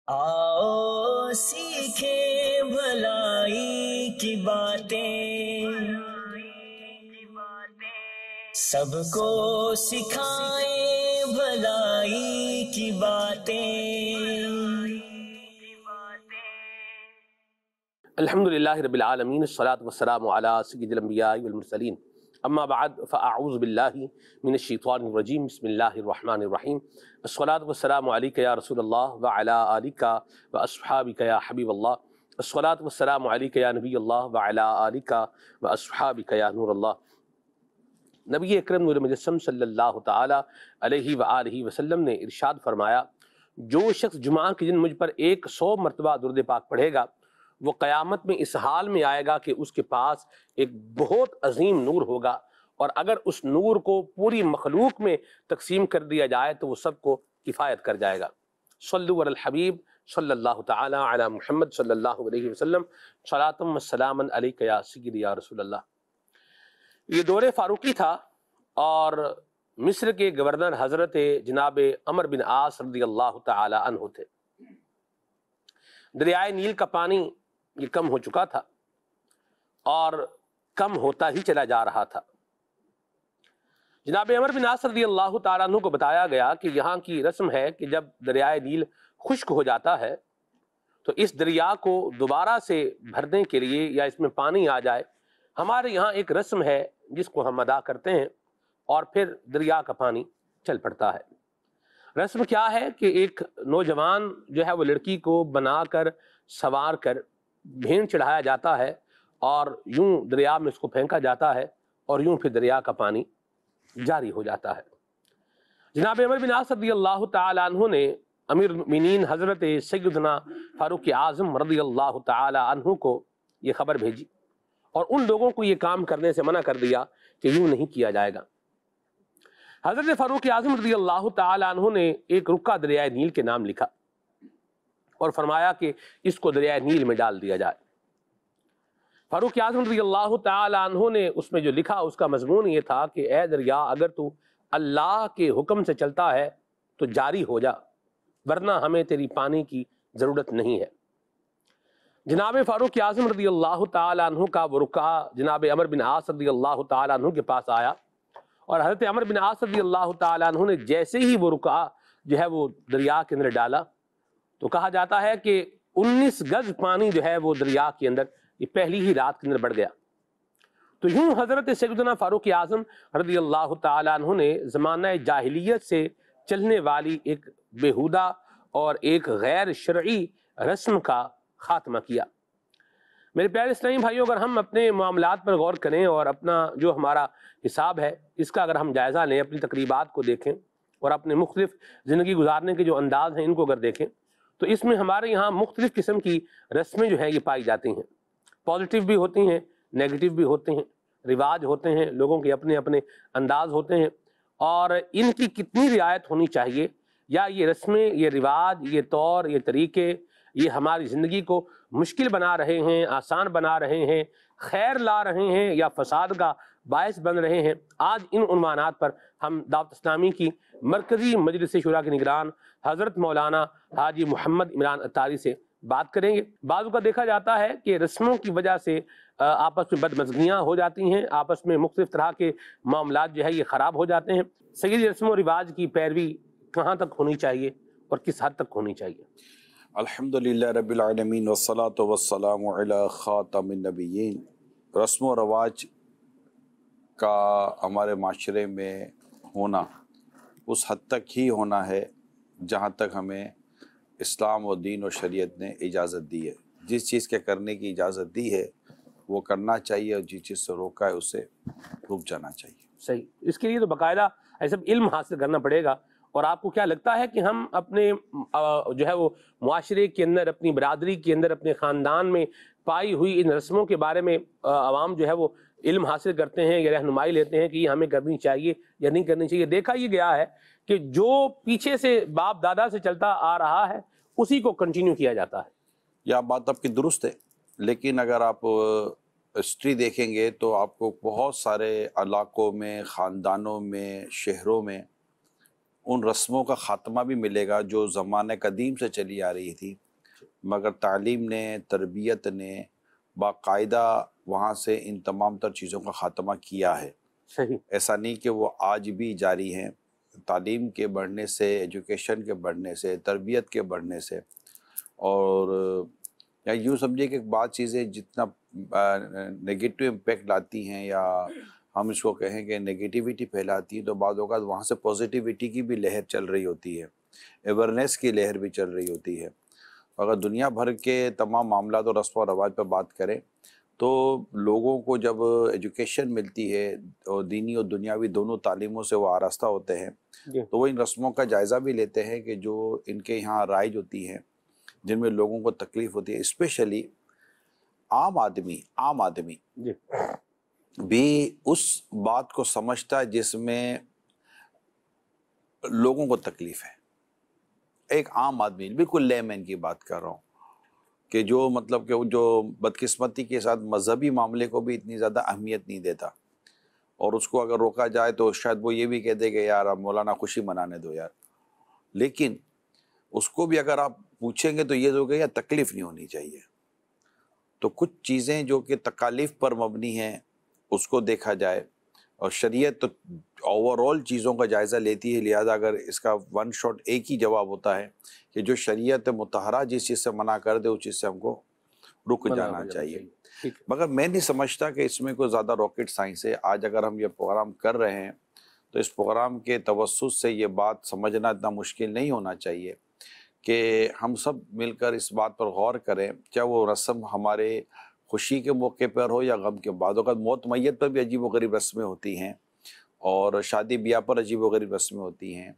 آؤ سیکھیں بھلائی کی باتیں، سب کو سکھائیں بھلائی کی باتیں۔ الحمدللہ رب العالمین، الصلاۃ والسلام علی سید الانبیاء والمرسلین، اما بعد فاعوذ باللہ من الشیطان الرجیم، بسم اللہ الرحمن الرحیم۔ الصلاۃ والسلام علیک یا رسول اللہ وعلی آلک واصحابک یا حبیب اللہ، الصلاۃ والسلام علیک یا نبی اللہ وعلی آلک واصحابک یا نور اللہ۔ نبی اکرم نور مجسم صلی اللہ تعالی علیہ وآلہ وسلم نے ارشاد فرمایا، جو شخص جمعہ کے دن مجھ پر 100 مرتبہ درود پاک پڑھے گا، وہ قیامت میں اس حال میں آئے گا کہ اس کے پاس ایک بہت عظیم نور ہوگا، اور اگر اس نور کو پوری مخلوق میں تقسیم کر دیا جائے تو وہ سب کو کفایت کر جائے گا۔ صلو علی الحبیب صلی اللہ تعالی علی محمد صلی اللہ علیہ وسلم، صلاۃ و سلام علیک یا سیدی یا رسول اللہ۔ یہ دور فاروقی تھا، اور مصر کے گورنر حضرت جناب عمر بن عاص رضی اللہ تعالی عنہ تھے۔ دریائے نیل کا پانی یہ کم ہو چکا تھا اور کم ہوتا ہی چلا جا رہا تھا۔ جناب عمر بن عاص رضی اللہ تعالیٰ عنہ کو بتایا گیا کہ یہاں کی رسم ہے کہ جب دریائے نیل خشک ہو جاتا ہے تو اس دریا کو دوبارہ سے بھرنے کے لیے یا اس میں پانی آ جائے، ہمارے یہاں ایک رسم ہے جس کو ہم ادا کرتے ہیں، اور پھر دریا کا پانی چل پڑتا ہے۔ رسم کیا ہے کہ ایک نوجوان جو ہے وہ لڑکی کو بنا کر سوار کر بھین چڑھایا جاتا ہے، اور یوں دریا میں اس کو پھینکا جاتا ہے، اور یوں پھر دریا کا پانی جاری ہو جاتا ہے۔ جناب عمر بن عاص رضی اللہ تعالی عنہ نے امیر المؤمنین حضرت سیدنا فاروق اعظم رضی اللہ تعالی عنہ کو یہ خبر بھیجی، اور ان لوگوں کو یہ کام کرنے سے منع کر دیا کہ یوں نہیں کیا جائے گا۔ حضرت فاروق اعظم رضی اللہ تعالی عنہ نے ایک رکا دریائے نیل کے نام لکھا اور فرمایا کہ اس کو دریائے نیل میں ڈال دیا جائے۔ فاروق اعظم رضی اللہ تعالی عنہ نے اس میں جو لکھا اس کا مضمون یہ تھا کہ اے دریا، اگر تو اللہ کے حکم سے چلتا ہے تو جاری ہو جا، ورنہ ہمیں تیری پانی کی ضرورت نہیں ہے۔ جناب فاروق اعظم رضی اللہ تعالی عنہ کا وہ رکا جناب عمر بن عاص رضی اللہ تعالی عنہ کے پاس آیا، اور حضرت عمر بن عاص رضی اللہ تعالی عنہ نے جیسے ہی وہ رکا جو ہے وہ دریا کے اندر ڈالا تو کہا جاتا ہے کہ 19 گز پانی جو ہے وہ دریا کے اندر یہ پہلی ہی رات کے اندر بڑھ گیا۔ تو یوں حضرت سیدنا فاروق اعظم رضی اللہ تعالی عنہ نے زمانہ جاہلیت سے چلنے والی ایک بیہودہ اور ایک غیر شرعی رسم کا خاتمہ کیا۔ میرے پیارے اسلامی بھائیوں، اگر ہم اپنے معاملات پر غور کریں اور اپنا جو ہمارا حساب ہے اس کا اگر ہم جائزہ لیں، اپنی تقریبات کو دیکھیں اور اپنے مختلف زندگی گزارنے کے جو انداز ہیں ان کو اگر دیکھیں تو اس میں ہمارے یہاں مختلف قسم کی رسمیں جو ہیں یہ پائی جاتی ہیں۔ پازیٹیو بھی ہوتی ہیں، نیگیٹو بھی ہوتے ہیں، رواج ہوتے ہیں، لوگوں کے اپنے اپنے انداز ہوتے ہیں، اور ان کی کتنی رعایت ہونی چاہیے، یا یہ رسمیں، یہ رواج، یہ طور، یہ طریقے یہ ہماری زندگی کو مشکل بنا رہے ہیں، آسان بنا رہے ہیں، خیر لا رہے ہیں، یا فساد کا باعث بن رہے ہیں۔ آج ان عنوانات پر ہم دعوت اسلامی کی مرکزی مجلس شورا کے نگران حضرت مولانا حاجی محمد عمران اتاری سے بات کریں گے۔ بعض کا دیکھا جاتا ہے کہ رسموں کی وجہ سے آپس میں بدمزگیاں ہو جاتی ہیں، آپس میں مختلف طرح کے معاملات جو ہے یہ خراب ہو جاتے ہیں۔ صحیح رسم و رواج کی پیروی کہاں تک ہونی چاہیے اور کس حد تک ہونی چاہیے؟ الحمدللہ رب العالمین والصلاة والسلام علی خاتم النبیین۔ رسم و رواج کا ہمارے معاشرے میں ہونا اس حد تک ہی ہونا ہے جہاں تک ہمیں اسلام و دین و شریعت نے اجازت دی ہے۔ جس چیز کے کرنے کی اجازت دی ہے وہ کرنا چاہیے، اور جس چیز سے روکا ہے اسے رک جانا چاہیے۔ صحیح، اس کے لیے تو باقاعدہ ایسا علم حاصل کرنا پڑے گا۔ اور آپ کو کیا لگتا ہے کہ ہم اپنے جو ہے وہ معاشرے کے اندر، اپنی برادری کے اندر، اپنے خاندان میں پائی ہوئی ان رسموں کے بارے میں عوام جو ہے وہ علم حاصل کرتے ہیں یا رہنمائی لیتے ہیں کہ یہ ہمیں کرنی چاہیے یا نہیں کرنی چاہیے؟ دیکھا یہ گیا ہے کہ جو پیچھے سے باپ دادا سے چلتا آ رہا ہے اسی کو کنٹینیو کیا جاتا ہے۔ یہ بات آپ کی درست ہے، لیکن اگر آپ ہسٹری دیکھیں گے تو آپ کو بہت سارے علاقوں میں، خاندانوں میں، شہروں میں ان رسموں کا خاتمہ بھی ملے گا جو زمانہ قدیم سے چلی آ رہی تھی، مگر تعلیم نے، تربیت نے باقاعدہ وہاں سے ان تمام تر چیزوں کا خاتمہ کیا ہے۔ صحیح۔ ایسا نہیں کہ وہ آج بھی جاری ہیں۔ تعلیم کے بڑھنے سے، ایجوکیشن کے بڑھنے سے، تربیت کے بڑھنے سے، اور یا یوں سمجھے کہ بعض چیزیں جتنا نگیٹو امپیکٹ لاتی ہیں یا ہم اس کو کہیں کہ نگیٹیوٹی پھیلاتی ہیں، تو بعض اوقات وہاں سے پازیٹیوٹی کی بھی لہر چل رہی ہوتی ہے، اویئرنیس کی لہر بھی چل رہی ہوتی ہے۔ اگر دنیا بھر کے تمام معاملات اور رسم و رواج پہ بات کریں تو لوگوں کو جب ایجوکیشن ملتی ہے اور دینی اور دنیاوی دونوں تعلیموں سے وہ آراستہ ہوتے ہیں تو وہ ان رسموں کا جائزہ بھی لیتے ہیں کہ جو ان کے یہاں رائج ہوتی ہیں، جن میں لوگوں کو تکلیف ہوتی ہے، اسپیشلی عام آدمی بھی اس بات کو سمجھتا ہے جس میں لوگوں کو تکلیف ہے۔ ایک عام آدمی، بالکل لے مین کی بات کر رہا ہوں، کہ جو مطلب کہ جو بدقسمتی کے ساتھ مذہبی معاملے کو بھی اتنی زیادہ اہمیت نہیں دیتا، اور اس کو اگر روکا جائے تو شاید وہ یہ بھی کہہ دے کہ یار اب مولانا خوشی منانے دو یار، لیکن اس کو بھی اگر آپ پوچھیں گے تو یہ جو کہ یا تکلیف نہیں ہونی چاہیے۔ تو کچھ چیزیں جو کہ تکالیف پر مبنی ہیں اس کو دیکھا جائے، اور شریعت تو اوور آل چیزوں کا جائزہ لیتی ہے، لہذا اگر اس کا ون شاٹ ایک ہی جواب ہوتا ہے کہ جو شریعت مطہرہ جس چیز سے منع کر دے اس چیز سے ہم کو رک جانا چاہیے۔ مگر میں نہیں سمجھتا کہ اس میں کوئی زیادہ راکٹ سائنس ہے۔ آج اگر ہم یہ پروگرام کر رہے ہیں تو اس پروگرام کے توسط سے یہ بات سمجھنا اتنا مشکل نہیں ہونا چاہیے کہ ہم سب مل کر اس بات پر غور کریں، چاہے وہ رسم ہمارے خوشی کے موقع پر ہو یا غم کے بعد اوقات موت میت پر بھی عجیب و غریب رسمیں ہوتی ہیں، اور شادی بیاہ پر عجیب و غریب رسمیں ہوتی ہیں۔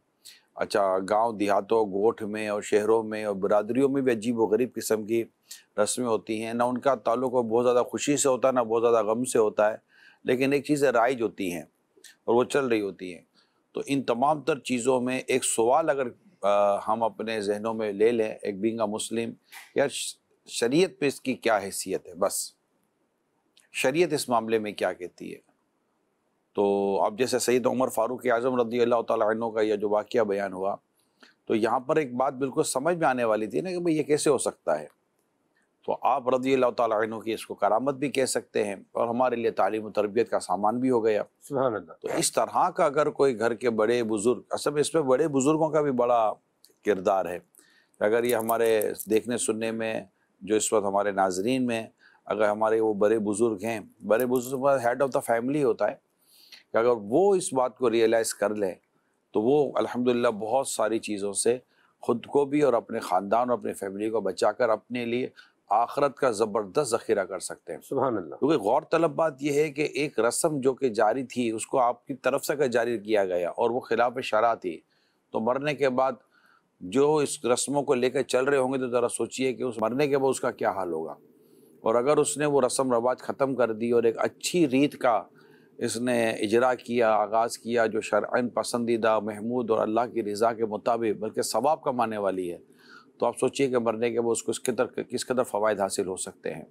اچھا، گاؤں دیہاتوں، گوٹھ میں اور شہروں میں اور برادریوں میں بھی عجیب و غریب قسم کی رسمیں ہوتی ہیں، نہ ان کا تعلق بہت زیادہ خوشی سے ہوتا ہے نہ بہت زیادہ غم سے ہوتا ہے، لیکن ایک چیزیں رائج ہوتی ہیں اور وہ چل رہی ہوتی ہیں۔ تو ان تمام تر چیزوں میں ایک سوال اگر ہم اپنے ذہنوں میں لے لیں، ایک بینگ اے مسلم، یا شریعت پہ اس کی کیا حیثیت ہے، بس شریعت اس معاملے میں کیا کہتی ہے۔ تو اب جیسے سید عمر فاروق اعظم رضی اللہ تعالیٰ عنہ کا یہ جو واقعہ بیان ہوا، تو یہاں پر ایک بات بالکل سمجھ میں آنے والی تھی نا کہ بھئی یہ کیسے ہو سکتا ہے۔ تو آپ رضی اللہ تعالیٰ عنہ کی اس کو کرامت بھی کہہ سکتے ہیں، اور ہمارے لیے تعلیم و تربیت کا سامان بھی ہو گیا۔ سبحان اللہ۔ تو اس طرح کا اگر کوئی گھر کے بڑے بزرگ، اصل میں اس میں بڑے بزرگوں کا بھی بڑا کردار ہے۔ اگر یہ ہمارے دیکھنے سننے میں جو اس وقت ہمارے ناظرین میں اگر ہمارے وہ بڑے بزرگ ہیں، بڑے بزرگ ہیڈ آف دا فیملی ہوتا ہے، کہ اگر وہ اس بات کو ریئلائز کر لیں تو وہ الحمدللہ بہت ساری چیزوں سے خود کو بھی اور اپنے خاندان اور اپنی فیملی کو بچا کر اپنے لیے آخرت کا زبردست ذخیرہ کر سکتے ہیں۔ سبحان اللہ۔ کیونکہ غور طلب بات یہ ہے کہ ایک رسم جو کہ جاری تھی اس کو آپ کی طرف سے جاری کیا گیا اور وہ خلاف شرع تھی، تو مرنے کے بعد جو اس رسموں کو لے کر چل رہے ہوں گے تو ذرا سوچئے کہ اس مرنے کے بعد اس کا کیا حال ہوگا۔ اور اگر اس نے وہ رسم رواج ختم کر دی اور ایک اچھی ریت کا اس نے اجرا کیا، آغاز کیا جو شرعاً پسندیدہ، محمود اور اللہ کی رضا کے مطابق بلکہ ثواب کمانے والی ہے، تو آپ سوچئے کہ مرنے کے بعد اس کو کس قدر فوائد حاصل ہو سکتے ہیں۔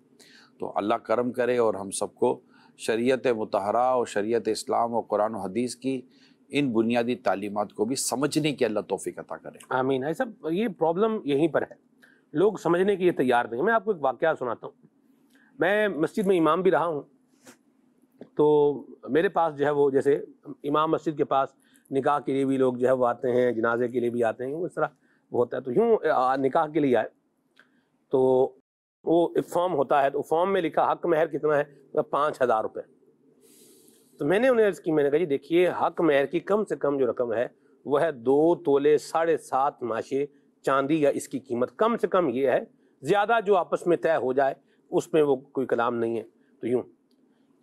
تو اللہ کرم کرے اور ہم سب کو شریعت مطہرہ اور شریعت اسلام اور قرآن و حدیث کی ان بنیادی تعلیمات کو بھی سمجھنے کی اللہ توفیق عطا کرے۔ آمین۔ ایسا یہ پرابلم یہیں پر ہے، لوگ سمجھنے کے لیے تیار نہیں۔ میں آپ کو ایک واقعہ سناتا ہوں۔ میں مسجد میں امام بھی رہا ہوں، تو میرے پاس جو ہے وہ جیسے امام مسجد کے پاس نکاح کے لیے بھی لوگ جو ہے وہ آتے ہیں، جنازے کے لیے بھی آتے ہیں، اس طرح وہ ہوتا ہے۔ تو یوں نکاح کے لیے آئے تو وہ ایک فارم ہوتا ہے، تو فارم میں لکھا حق مہر کتنا ہے، 5000 روپے۔ تو میں نے انہیں عرض کی، میں نے کہا جی دیکھیے حق مہر کی کم سے کم جو رقم ہے وہ ہے 2 تولے 7.5 ماشے چاندی، یا اس کی قیمت کم سے کم یہ ہے، زیادہ جو آپس میں طے ہو جائے اس میں وہ کوئی کلام نہیں ہے۔ تو یوں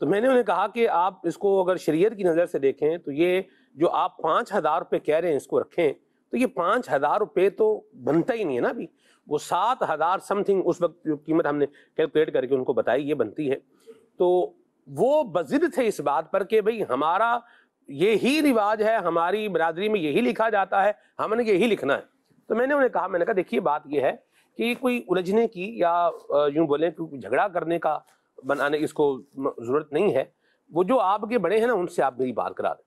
تو میں نے انہیں کہا کہ آپ اس کو اگر شریعت کی نظر سے دیکھیں تو یہ جو آپ 5000 روپے کہہ رہے ہیں اس کو رکھیں، تو یہ 5000 روپے تو بنتا ہی نہیں ہے نا۔ ابھی وہ 7000 سم تھنگ اس وقت جو قیمت ہم نے کیلکولیٹ کر کے ان کو بتائی یہ بنتی ہے۔ تو وہ بضد تھے اس بات پر کہ بھئی ہمارا یہی رواج ہے، ہماری برادری میں یہی لکھا جاتا ہے، ہم نے یہی لکھنا ہے۔ تو میں نے انہیں کہا، میں نے کہا دیکھیے بات یہ ہے کہ کوئی الجھنے کی یا یوں بولیں کہ جھگڑا کرنے کا بنانے اس کو ضرورت نہیں ہے۔ وہ جو آپ کے بڑے ہیں نا ان سے آپ میری بات کرا دیں۔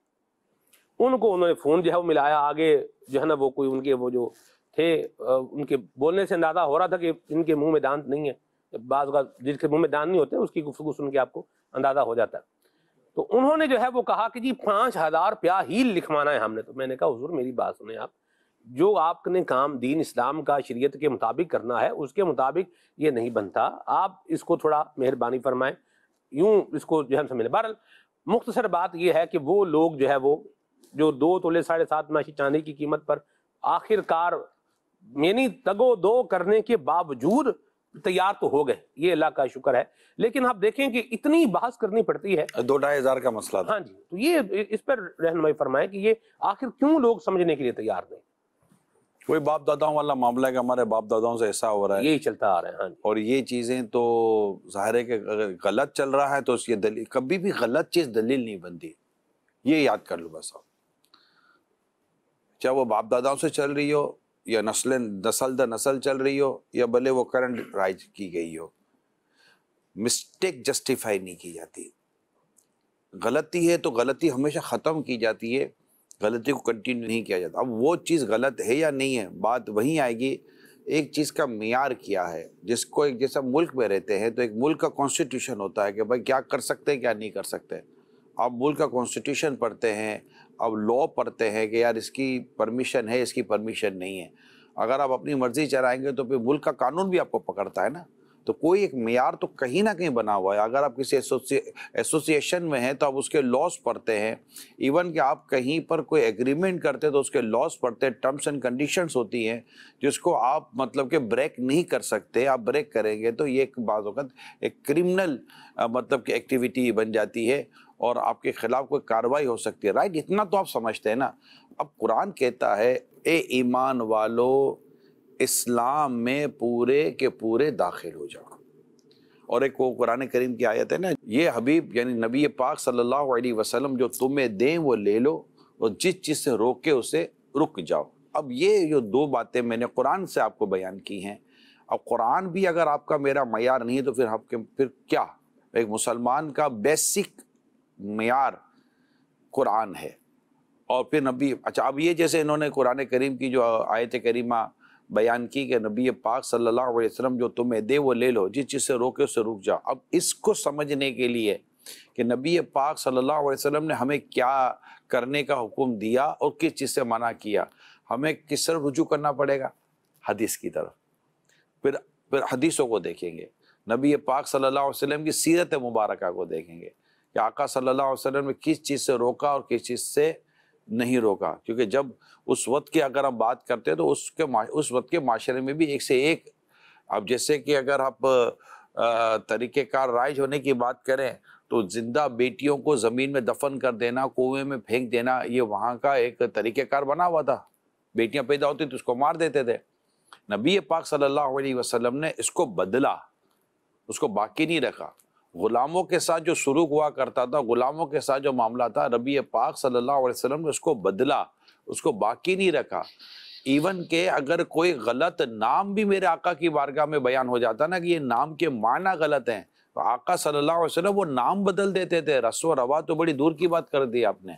ان کو انہوں نے فون جو ہے وہ ملایا، آگے جو ہے نا وہ کوئی ان کے وہ جو تھے ان کے بولنے سے اندازہ ہو رہا تھا کہ ان کے منہ میں دانت نہیں ہے، بعض اوقات جس کے منہ میں دانت نہیں ہوتے اس کی گفتگو سن کے آپ کو اندازہ ہو جاتا ہے۔ تو انہوں نے جو ہے وہ کہا کہ جی 5000 روپیہ ہی لکھوانا ہے ہم نے۔ تو میں نے کہا حضور میری بات سنیں، آپ جو آپ نے کام دین اسلام کا شریعت کے مطابق کرنا ہے اس کے مطابق یہ نہیں بنتا، آپ اس کو تھوڑا مہربانی فرمائیں، یوں اس کو جو ہم سمجھیں۔ بہرحال مختصر بات یہ ہے کہ وہ لوگ جو ہے وہ جو 2 تولے 7.5 ماشی چاندی کی قیمت پر آخر کار یعنی تگو دو کرنے کے باوجود تیار تو ہو گئے، یہ اللہ کا شکر ہے۔ لیکن آپ دیکھیں کہ اتنی بحث کرنی پڑتی ہے، 2-2.5 ہزار کا مسئلہ تھا۔ ہاں جی، تو یہ اس پر رہنمائی فرمائیں کہ یہ آخر کیوں لوگ سمجھنے کے لیے تیار نہیں؟ کوئی باپ داداؤں والا معاملہ ہے کہ ہمارے باپ داداؤں سے ایسا ہو رہا ہے، یہی چلتا آ رہا ہے۔ ہاں جی، اور یہ چیزیں تو ظاہر ہے کہ اگر غلط چل رہا ہے تو اس کی دلیل، کبھی بھی غلط چیز دلیل نہیں بنتی، یہ یاد کر لو بس آپ، چاہے وہ باپ داداؤں سے چل رہی ہو یا نسل در نسل چل رہی ہو یا بھلے وہ کرنٹ رائج کی گئی ہو، مسٹیک جسٹیفائی نہیں کی جاتی۔ غلطی ہے تو غلطی ہمیشہ ختم کی جاتی ہے، غلطی کو کنٹینیو نہیں کیا جاتا۔ اب وہ چیز غلط ہے یا نہیں ہے، بات وہیں آئے گی ایک چیز کا معیار کیا ہے۔ جس کو ایک جیسا ملک میں رہتے ہیں تو ایک ملک کا کانسٹیٹیوشن ہوتا ہے کہ بھائی کیا کر سکتے ہیں کیا نہیں کر سکتے۔ آپ ملک کا کانسٹیٹیوشن پڑھتے ہیں، اب لا پڑھتے ہیں کہ یار اس کی پرمیشن ہے، اس کی پرمیشن نہیں ہے۔ اگر آپ اپنی مرضی چلائیں گے تو پھر ملک کا قانون بھی آپ کو پکڑتا ہے نا۔ تو کوئی ایک معیار تو کہیں نہ کہیں بنا ہوا ہے۔ اگر آپ کسی ایسوسیشن میں ہیں تو آپ اس کے لاس پڑھتے ہیں، ایون کہ آپ کہیں پر کوئی ایگریمنٹ کرتے ہیں تو اس کے لاس پڑھتے ہیں، ٹرمس اینڈ کنڈیشنز ہوتی ہیں جس کو آپ مطلب کہ بریک نہیں کر سکتے۔ آپ بریک کریں گے تو یہ ایک بعض اوقات ایک کرمنل مطلب کہ ایکٹیویٹی بن جاتی ہے اور آپ کے خلاف کوئی کارروائی ہو سکتی ہے، رائٹ؟ اتنا تو آپ سمجھتے ہیں نا۔ اب قرآن کہتا ہے اے ایمان والو اسلام میں پورے کے پورے داخل ہو جاؤ، اور ایک وہ قرآن کریم کی آیت ہے نا، یہ حبیب یعنی نبی پاک صلی اللہ علیہ وسلم جو تمہیں دیں وہ لے لو اور جس چیز سے روکے اسے رک جاؤ۔ اب یہ جو 2 باتیں میں نے قرآن سے آپ کو بیان کی ہیں، اب قرآن بھی اگر آپ کا میرا معیار نہیں ہے تو پھر کیا؟ ایک مسلمان کا بیسک معیار قرآن ہے، اور پھر نبی اچھا اب یہ جیسے انہوں نے قرآن کریم کی جو آیت کریمہ بیان کی کہ نبی پاک صلی اللہ علیہ وسلم جو تمہیں دے وہ لے لو، جس چیز سے روکے اس سے رک جاؤ۔ اب اس کو سمجھنے کے لیے کہ نبی پاک صلی اللہ علیہ وسلم نے ہمیں کیا کرنے کا حکم دیا اور کس چیز سے منع کیا، ہمیں کس طرف رجوع کرنا پڑے گا؟ حدیث کی طرف۔ پھر حدیثوں کو دیکھیں گے، نبی پاک صلی اللہ علیہ وسلم کی سیرت مبارکہ کو دیکھیں گے کہ آقا صلی اللہ علیہ وسلم نے کس چیز سے روکا اور کس چیز سے نہیں روکا۔ کیونکہ جب اس وقت کی اگر ہم بات کرتے ہیں تو اس وقت کے معاشرے میں بھی ایک سے ایک، اب جیسے کہ اگر آپ طریقہ کار رائج ہونے کی بات کریں تو زندہ بیٹیوں کو زمین میں دفن کر دینا، کنویں میں پھینک دینا، یہ وہاں کا ایک طریقہ کار بنا ہوا تھا۔ بیٹیاں پیدا ہوتی تو اس کو مار دیتے تھے۔ نبی پاک صلی اللہ علیہ وسلم نے اس کو بدلا، اس کو باقی نہیں رکھا۔ غلاموں کے ساتھ جو سلوک ہوا کرتا تھا، غلاموں کے ساتھ جو معاملہ تھا، نبی پاک صلی اللہ علیہ وسلم نے اس کو بدلا، اس کو باقی نہیں رکھا۔ ایون کہ اگر کوئی غلط نام بھی میرے آقا کی بارگاہ میں بیان ہو جاتا نا کہ یہ نام کے معنی غلط ہیں، تو آقا صلی اللہ علیہ وسلم وہ نام بدل دیتے تھے۔ رسم و رواج تو بڑی دور کی بات کر دی آپ نے۔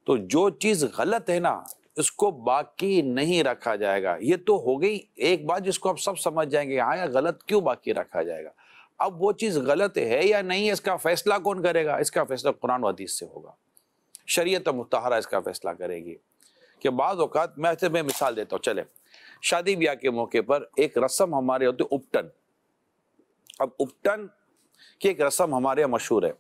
تو جو چیز غلط ہے نا اس کو باقی نہیں رکھا جائے گا۔ یہ تو ہو گئی ایک بات جس کو آپ سب سمجھ جائیں گے، ہاں غلط کیوں باقی رکھا جائے گا۔ اب وہ چیز غلط ہے یا نہیں، اس کا فیصلہ کون کرے گا؟ اس کا فیصلہ قرآن و حدیث سے ہوگا، شریعت مطہرہ اس کا فیصلہ کرے گی۔ کہ بعض اوقات میں مثال دیتا ہوں، چلے شادی بیاہ کے موقع پر ایک رسم ہمارے ہوتے اپٹن۔ اب اپٹن کی ایک رسم ہمارے یہاں مشہور ہے،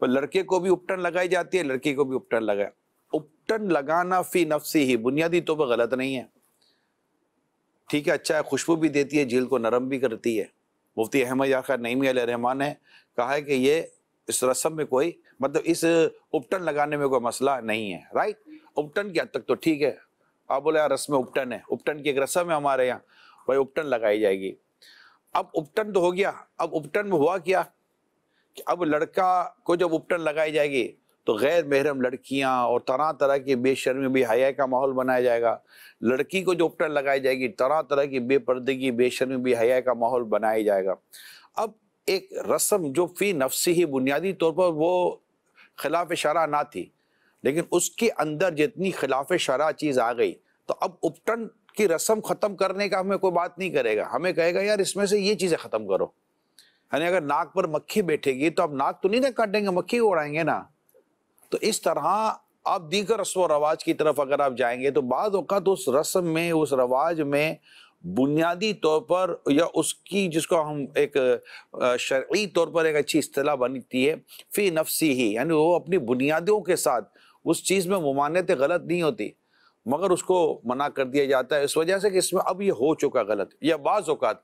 پر لڑکے کو بھی اپٹن لگائی جاتی ہے، لڑکی کو بھی اپٹن لگایا۔ اپٹن لگانا فی نفسی ہی بنیادی طور پر غلط نہیں ہے، ٹھیک ہے، اچھا ہے، خوشبو بھی دیتی ہے، جلد کو نرم بھی کرتی ہے۔ مفتی احمد یار خان نعیمی علیہ رحمان نے کہا ہے کہ یہ اس رسم میں کوئی مطلب اس اپٹن لگانے میں کوئی مسئلہ نہیں ہے، رائٹ؟ اپٹن کی حد تک تو ٹھیک ہے، آپ بولے یار رسم اپٹن ہے، اپٹن کی ایک رسم ہے ہمارے یہاں، بھائی اپٹن لگائی جائے گی۔ اب اپٹن تو ہو گیا، اب اپٹن میں ہوا کیا کہ اب لڑکا کو جب اپٹن لگائی جائے گی تو غیر محرم لڑکیاں اور طرح طرح کی بے شرمی بے حیائی کا ماحول بنایا جائے گا۔ لڑکی کو جو اپٹن لگائی جائے گی طرح طرح کی بے پردگی بے شرمی بے حیائی کا ماحول بنایا جائے گا۔ اب ایک رسم جو فی نفسی ہی بنیادی طور پر وہ خلاف شرع نہ تھی، لیکن اس کے اندر جتنی خلاف شرع چیز آ گئی تو اب اپٹن کی رسم ختم کرنے کا ہمیں کوئی بات نہیں کرے گا، ہمیں کہے گا یار اس میں سے یہ چیزیں ختم کرو. یعنی اگر ناک پر مکھی بیٹھے گی تو اب ناک تو نہیں نہ کاٹیں گے، مکھی اڑائیں گے نا. تو اس طرح آپ دیگر رسم و رواج کی طرف اگر آپ جائیں گے تو بعض اوقات اس رسم میں، اس رواج میں بنیادی طور پر یا اس کی جس کو ہم ایک شرعی طور پر ایک اچھی اصطلاح بنتی ہے فی نفسی ہی، یعنی وہ اپنی بنیادوں کے ساتھ اس چیز میں ممانعت غلط نہیں ہوتی، مگر اس کو منع کر دیا جاتا ہے اس وجہ سے کہ اس میں اب یہ ہو چکا غلط، یا بعض اوقات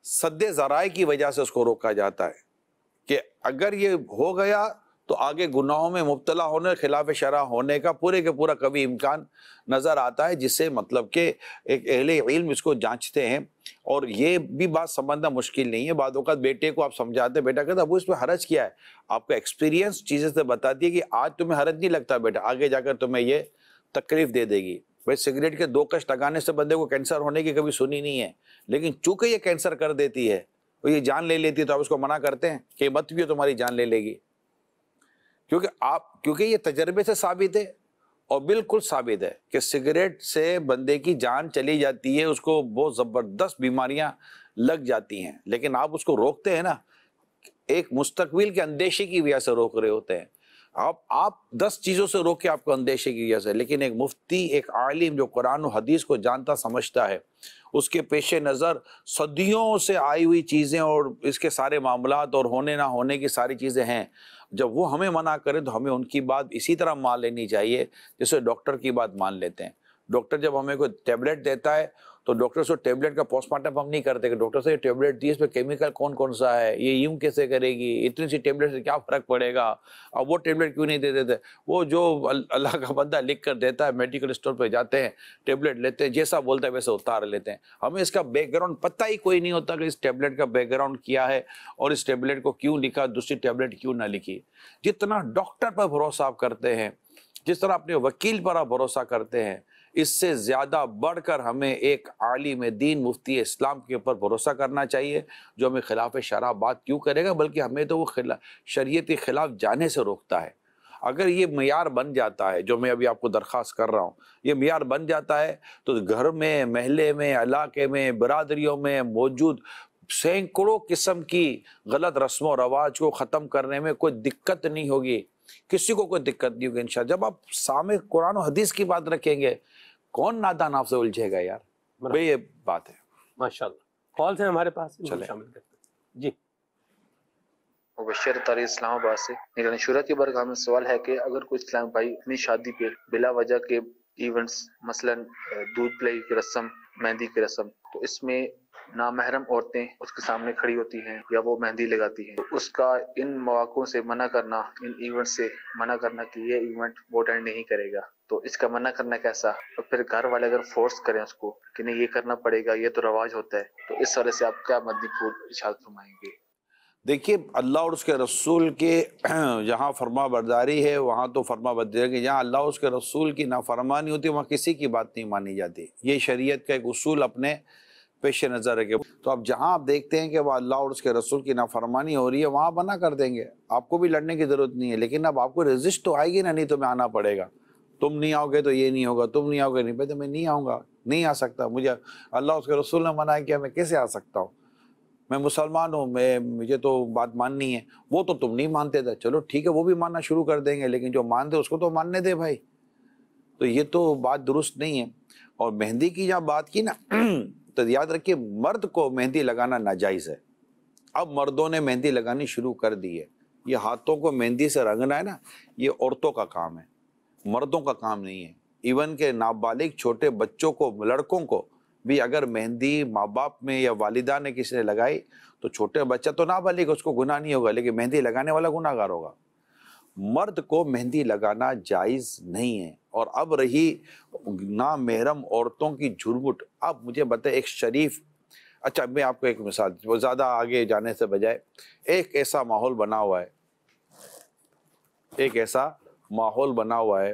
سد ذرائع کی وجہ سے اس کو روکا جاتا ہے کہ اگر یہ ہو گیا تو آگے گناہوں میں مبتلا ہونے، خلاف شرع ہونے کا پورے کے پورا کبھی امکان نظر آتا ہے، جس سے مطلب کہ ایک اہل علم اس کو جانچتے ہیں. اور یہ بھی بات سمجھنا مشکل نہیں ہے. بعض اوقات بیٹے کو آپ سمجھاتے، بیٹا کہتا ابو اس میں حرج کیا ہے، آپ کا ایکسپیرینس چیزیں سے بتاتی ہے کہ آج تمہیں حرج نہیں لگتا بیٹا، آگے جا کر تمہیں یہ تکلیف دے دے گی. بھائی سگریٹ کے 2 کش لگانے سے بندے کو کینسر ہونے کی کبھی سنی نہیں ہے، لیکن چونکہ یہ کینسر کر دیتی ہے، وہ یہ جان لے لیتی ہے، تو آپ اس کو منع کرتے ہیں کہ مت پیو تمہاری جان لے لے گی. کیونکہ یہ تجربے سے ثابت ہے، اور بالکل ثابت ہے کہ سگریٹ سے بندے کی جان چلی جاتی ہے، اس کو بہت زبردست بیماریاں لگ جاتی ہیں. لیکن آپ اس کو روکتے ہیں نا، ایک مستقبل کے اندیشے کی وجہ سے روک رہے ہوتے ہیں. آپ 10 چیزوں سے روکے آپ کو اندیشے کی وجہ سے، لیکن ایک مفتی، ایک عالم جو قرآن و حدیث کو جانتا سمجھتا ہے، اس کے پیش نظر صدیوں سے آئی ہوئی چیزیں اور اس کے سارے معاملات اور ہونے نہ ہونے کی ساری چیزیں ہیں. جب وہ ہمیں منع کریں تو ہمیں ان کی بات اسی طرح مان لینی چاہیے جیسے ڈاکٹر کی بات مان لیتے ہیں. ڈاکٹر جب ہمیں کوئی ٹیبلٹ دیتا ہے تو ڈاکٹر سے ٹیبلٹ کا پوسٹ مارٹم ہم نہیں کرتے کہ ڈاکٹر سے یہ ٹیبلٹ دی، اس پہ کیمیکل کون کون سا ہے، یہ یوں کیسے کرے گی، اتنی سی ٹیبلٹ سے کیا فرق پڑے گا، اب وہ ٹیبلٹ کیوں نہیں دے دیتے. وہ جو اللہ کا بندہ لکھ کر دیتا ہے، میڈیکل اسٹور پہ جاتے ہیں، ٹیبلٹ لیتے ہیں، جیسا بولتا ہے ویسے اتار لیتے ہیں. ہمیں اس کا بیک گراؤنڈ پتہ ہی کوئی نہیں ہوتا کہ اس ٹیبلٹ کا بیک گراؤنڈ کیا ہے اور اس ٹیبلٹ کو کیوں لکھا، دوسری ٹیبلٹ کیوں نہ لکھی. جتنا ڈاکٹر پر بھروسہ آپ کرتے ہیں، جس طرح اپنے وکیل پر آپ بھروسہ کرتے ہیں، اس سے زیادہ بڑھ کر ہمیں ایک عالم دین مفتی اسلام کے اوپر بھروسہ کرنا چاہیے جو ہمیں خلاف شرع بات کیوں کرے گا، بلکہ ہمیں تو وہ شریعت کے خلاف جانے سے روکتا ہے. اگر یہ معیار بن جاتا ہے جو میں ابھی آپ کو درخواست کر رہا ہوں، یہ معیار بن جاتا ہے تو گھر میں، محلے میں، علاقے میں، برادریوں میں موجود سینکڑوں قسم کی غلط رسم و رواج کو ختم کرنے میں کوئی دقت نہیں ہوگی، کسی کو کوئی دقت نہیں ہوگی انشاءاللہ. جب آپ سامنے قرآن و حدیث کی بات رکھیں گے، کون نادان آپ سے الجھے گا یار. بھئی یہ بات ہے. ماشاءاللہ. کالز ہیں ہمارے پاس، چلیں شامل کرتے ہیں. جی مبشر طاری اسلام آباد سے. نگران شورا کی برگاہ میں سوال ہے کہ اگر کوئی اسلام بھائی اپنی شادی پہ بلا وجہ کے ایونٹس، مثلا دودھ پلائی کی رسم، مہندی کی رسم، تو اس میں نامحرم عورتیں اس کے سامنے کھڑی ہوتی ہیں یا وہ مہندی لگاتی ہیں، تو اس کا ان مواقعوں سے منع کرنا، ان ایونٹ سے منع کرنا کہ یہ ایونٹ وہ اٹینڈ نہیں کرے گا، تو اس کا منع کرنا کیسا؟ اور پھر گھر والے اگر فورس کریں اس کو کہ نہیں یہ کرنا پڑے گا، یہ تو رواج ہوتا ہے، تو اس وجہ سے آپ کیا مدنی پھول ارشاد فرمائیں گے؟ دیکھیے، اللہ اور اس کے رسول کے جہاں فرما برداری ہے وہاں تو فرما برداری ہے، جہاں اللہ اور اس کے رسول کی نافرمانی ہوتی ہے وہاں کسی کی بات نہیں مانی جاتی. یہ شریعت کا ایک اصول اپنے پیش نظر رکھے. تو اب جہاں آپ دیکھتے ہیں کہ وہ اللہ اور اس کے رسول کی نافرمانی ہو رہی ہے وہاں منع کر دیں گے، آپ کو بھی لڑنے کی ضرورت نہیں ہے. لیکن اب آپ کو رزسٹ تو آئے گی نا، نہیں تو میں آنا پڑے گا. تم نہیں آؤ گے تو یہ نہیں ہوگا، تم نہیں آؤ گے نہیں بھائی تو میں نہیں آؤں گا، نہیں آ سکتا. مجھے اللہ اس کے رسول نے منع کیا، میں کیسے آ سکتا ہوں؟ میں مسلمان ہوں، مجھے تو بات ماننی ہے. وہ تو تم نہیں مانتے تھے، چلو ٹھیک ہے وہ بھی ماننا شروع کر دیں گے، لیکن جو مانتے اس کو تو ماننے دے بھائی. تو یہ تو بات درست نہیں ہے. اور مہندی کی جہاں بات کی نا تو یاد رکھیے مرد کو مہندی لگانا ناجائز ہے. اب مردوں نے مہندی لگانی شروع کر دی ہے. یہ ہاتھوں کو مہندی سے رنگنا ہے نا، یہ عورتوں کا کام ہے، مردوں کا کام نہیں ہے. ایون کہ نابالغ چھوٹے بچوں کو، لڑکوں کو بھی اگر مہندی ماں باپ میں یا والدہ نے کسی نے لگائی تو چھوٹے بچہ تو نابالغ، اس کو گناہ نہیں ہوگا، لیکن مہندی لگانے والا گناہ گار ہوگا. مرد کو مہندی لگانا جائز نہیں ہے. اور اب رہی نامحرم عورتوں کی جھرمٹ، اب مجھے بتائیں ایک شریف، اچھا میں آپ کو ایک مثال، وہ زیادہ آگے جانے سے بجائے ایک ایسا ماحول بنا ہوا ہے، ایک ایسا ماحول بنا ہوا ہے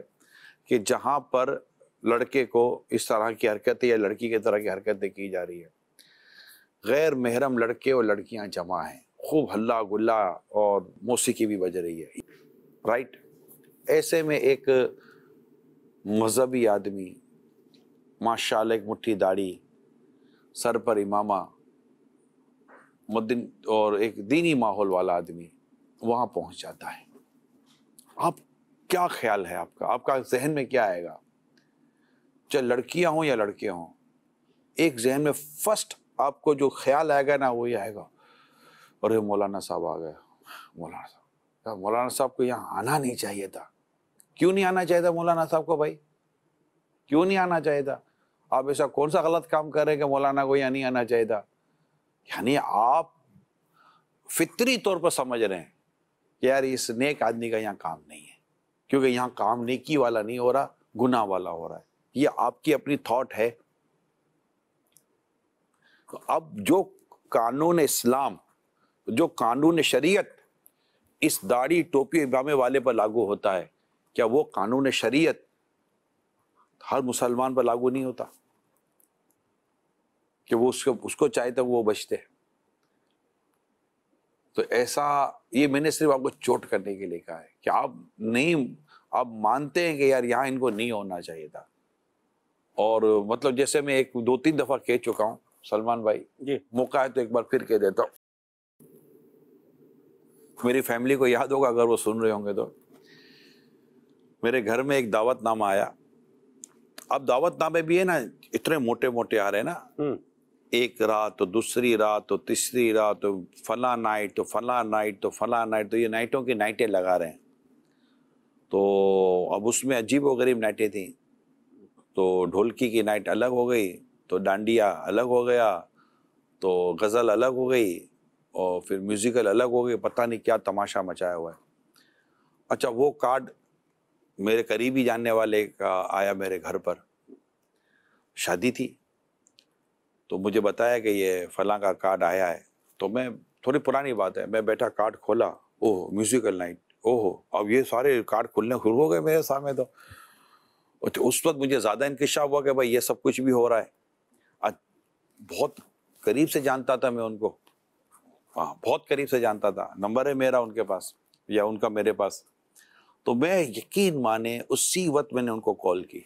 کہ جہاں پر لڑکے کو اس طرح کی حرکتیں یا لڑکی کی طرح کی حرکتیں کی جا رہی ہے. غیر محرم لڑکے اور لڑکیاں جمع ہیں، خوب ہلا گلا اور موسیقی بھی بج رہی ہے، رائٹ. ایسے میں ایک مذہبی آدمی، ماشاءاللہ ایک مٹھی داڑھی، سر پر امامہ، مدن اور ایک دینی ماحول والا آدمی وہاں پہنچ جاتا ہے. آپ کیا خیال ہے آپ کا ذہن میں کیا آئے گا؟ چاہے لڑکیاں ہوں یا لڑکے ہوں، ایک ذہن میں فرسٹ آپ کو جو خیال آئے گا نا وہی آئے گا، ارے مولانا صاحب آ گئے، مولانا صاحب کو یہاں آنا نہیں چاہیے تھا. کیوں نہیں آنا چاہیے تھا مولانا صاحب کو بھائی؟ کیوں نہیں آنا چاہیے تھا؟ آپ ایسا کون سا غلط کام کر رہے ہیں کہ مولانا کو یہاں نہیں آنا چاہیے تھا؟ یعنی آپ فطری طور پر سمجھ رہے ہیں کہ یار اس نیک آدمی کا یہاں کام نہیں ہے، کیونکہ یہاں کام نیکی والا نہیں ہو رہا، گناہ والا ہو رہا ہے. یہ آپ کی اپنی تھاٹ ہے. اب جو قانون اسلام، جو قانون شریعت اس داڑھی ٹوپی امامے والے پر لاگو ہوتا ہے، کیا وہ قانون شریعت ہر مسلمان پر لاگو نہیں ہوتا کہ وہ اس کو چاہے تو وہ بچتے؟ تو ایسا، یہ میں نے صرف آپ کو چوٹ کرنے کے لیے کہا ہے کہ آپ مانتے ہیں کہ یار یہاں ان کو نہیں ہونا چاہیے تھا. اور مطلب جیسے میں 2-3 دفعہ کہہ چکا ہوں سلمان بھائی جی، موقع ہے تو ایک بار پھر کہہ دیتا ہوں. میری فیملی کو یاد ہوگا اگر وہ سن رہے ہوں گے تو، میرے گھر میں ایک دعوت نامہ آیا. اب دعوت نامے بھی ہے نا اتنے موٹے موٹے آ رہے ہیں نا، ایک رات تو دوسری رات تو تیسری رات تو فلاں نائٹ تو فلاں نائٹ تو فلاں نائٹ، تو یہ نائٹوں کی نائٹیں لگا رہے ہیں. تو اب اس میں عجیب و غریب نائٹیں تھیں. تو ڈھولکی کی نائٹ الگ ہو گئی، تو ڈانڈیا الگ ہو گیا، تو غزل الگ ہو گئی، اور پھر میوزیکل الگ ہو گئی. پتہ نہیں کیا تماشا مچایا ہوا ہے. اچھا وہ کارڈ میرے قریبی جاننے والے کا آیا میرے گھر پر، شادی تھی، تو مجھے بتایا کہ یہ فلاں کا کارڈ آیا ہے. تو میں، تھوڑی پرانی بات ہے، میں بیٹھا کارڈ کھولا، اوہ میوزیکل نائٹ، اوہ اب یہ سارے کارڈ کھلنے شروع ہو گئے میرے سامنے. تو اس وقت مجھے زیادہ انکشاف ہوا کہ بھائی یہ سب کچھ بھی ہو رہا ہے. بہت قریب سے جانتا تھا میں ان کو، ہاں بہت قریب سے جانتا تھا، نمبر ہے میرا ان کے پاس یا ان کا میرے پاس. تو میں یقین مانے اسی وقت میں نے ان کو کال کی،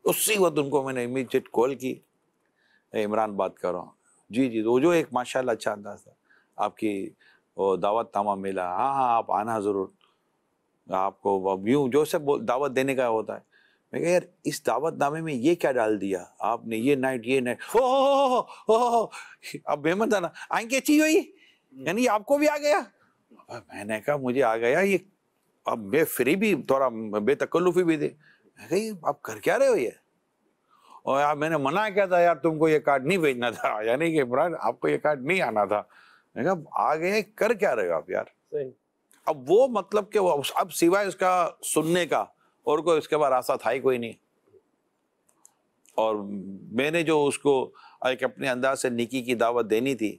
اسی وقت ان کو میں نے امیڈیٹ کال کی، عمران بات کر رہا ہوں. جی وہ جو ایک ماشاءاللہ اچھا انداز تھا، آپ کی وہ دعوت نامہ ملا، ہاں آپ آنا ضرور، آپ کو یوں جو سے دعوت دینے کا ہوتا ہے. میں کہا یار اس دعوت نامے میں یہ کیا ڈال دیا آپ نے، یہ نائٹ اب مہمان تھا نا آئیں گے چی ہوئی، یعنی آپ کو بھی آ گیا. میں نے کہا مجھے آ گیا یہ، اب میں فری بھی تھوڑا بے تکلفی بھی تھی. میں کہا آپ کر کیا رہے ہو یہ، اور یار میں نے منع کیا تھا یار تم کو یہ کارڈ نہیں بھیجنا تھا، یعنی کہ عمران آپ کو یہ کارڈ نہیں آنا تھا. میں کہا آ گئے کر کیا رہے ہو آپ یار. اب وہ مطلب کہ اب سوائے اس کا سننے کا اور کوئی اس کے بعد راستہ تھا ہی کوئی نہیں. اور میں نے جو اس کو ایک اپنے انداز سے نیکی کی دعوت دینی تھی،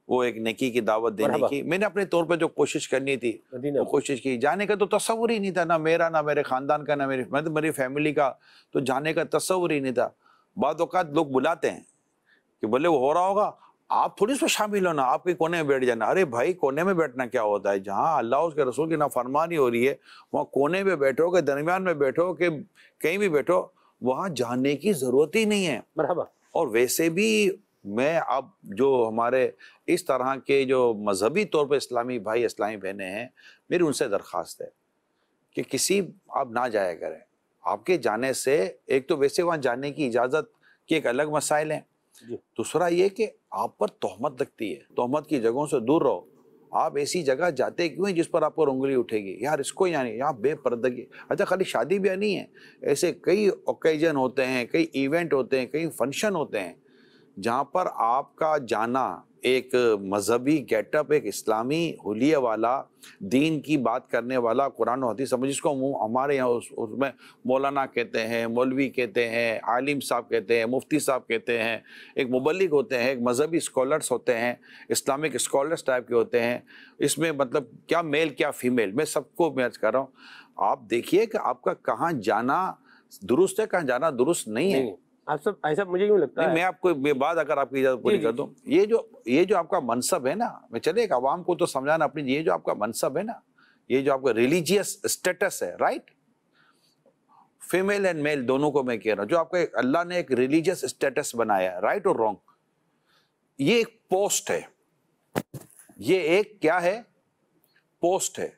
وہ ایک نیکی کی دعوت دینے کی میں نے اپنے طور پہ جو کوشش کرنی تھی وہ کوشش کی. جانے کا تو تصور ہی نہیں تھا، نہ میرا نہ میرے خاندان کا، نہ میری فیملی کا تو جانے کا تصور ہی نہیں تھا. بعض اوقات لوگ بلاتے ہیں کہ بولے وہ ہو رہا ہوگا، آپ تھوڑی اس میں شامل ہونا، آپ کے کونے میں بیٹھ جانا. ارے بھائی کونے میں بیٹھنا کیا ہوتا ہے؟ جہاں اللہ اس کے رسول کی نافرمانی ہو رہی ہے وہاں کونے میں بیٹھو کہ درمیان میں بیٹھو کہ کہیں بھی بیٹھو، وہاں جانے کی ضرورت ہی نہیں ہے. مرحبا. اور ویسے بھی میں اب جو ہمارے اس طرح کے جو مذہبی طور پہ اسلامی بھائی اسلامی بہنیں ہیں، میری ان سے درخواست ہے کہ کسی آپ نہ جایا کریں. آپ کے جانے سے ایک تو ویسے وہاں جانے کی اجازت کے ایک الگ مسائل ہیں، دوسرا یہ کہ آپ پر تہمت لگتی ہے، تہمت کی جگہوں سے دور رہو. آپ ایسی جگہ جاتے کیوں ہیں جس پر آپ کو انگلی اٹھے گی، یار اس کو یعنی یہاں بے پردگی. اچھا خالی شادی بیاہ نہیں ہے، ایسے کئی اوکیجن ہوتے ہیں، کئی ایونٹ ہوتے ہیں، کئی فنکشن ہوتے ہیں جہاں پر آپ کا جانا ایک مذہبی گیٹ اپ، ایک اسلامی حلیے والا، دین کی بات کرنے والا، قرآن و حدیث جس کو ہمارے یہاں اس میں مولانا کہتے ہیں، مولوی کہتے ہیں، عالم صاحب کہتے ہیں، مفتی صاحب کہتے ہیں، ایک مبلغ ہوتے ہیں، ایک مذہبی اسکالرس ہوتے ہیں، اسلامک اسکالرس ٹائپ کے ہوتے ہیں. اس میں مطلب کیا میل کیا فیمیل، میں سب کو میچ کر رہا ہوں. آپ دیکھیے کہ آپ کا کہاں جانا درست ہے، کہاں جانا درست نہیں ہے. آپ سب ایسا مجھے کیوں لگتا ہے، میں آپ کو بات اگر آپ کی اجازت پوری کر دوں، یہ جو آپ کا منصب ہے نا، میں چلے ایک عوام کو تو سمجھانا اپنی، یہ جو آپ کا منصب ہے نا، یہ جو آپ کا ریلیجیس اسٹیٹس ہے، رائٹ، فیمیل اینڈ میل دونوں کو میں کہہ رہا ہوں، جو آپ کا اللہ نے ایک ریلیجیس اسٹیٹس بنایا ہے، رائٹ اور رانگ، یہ ایک پوسٹ ہے، یہ ایک کیا ہے؟ پوسٹ ہے.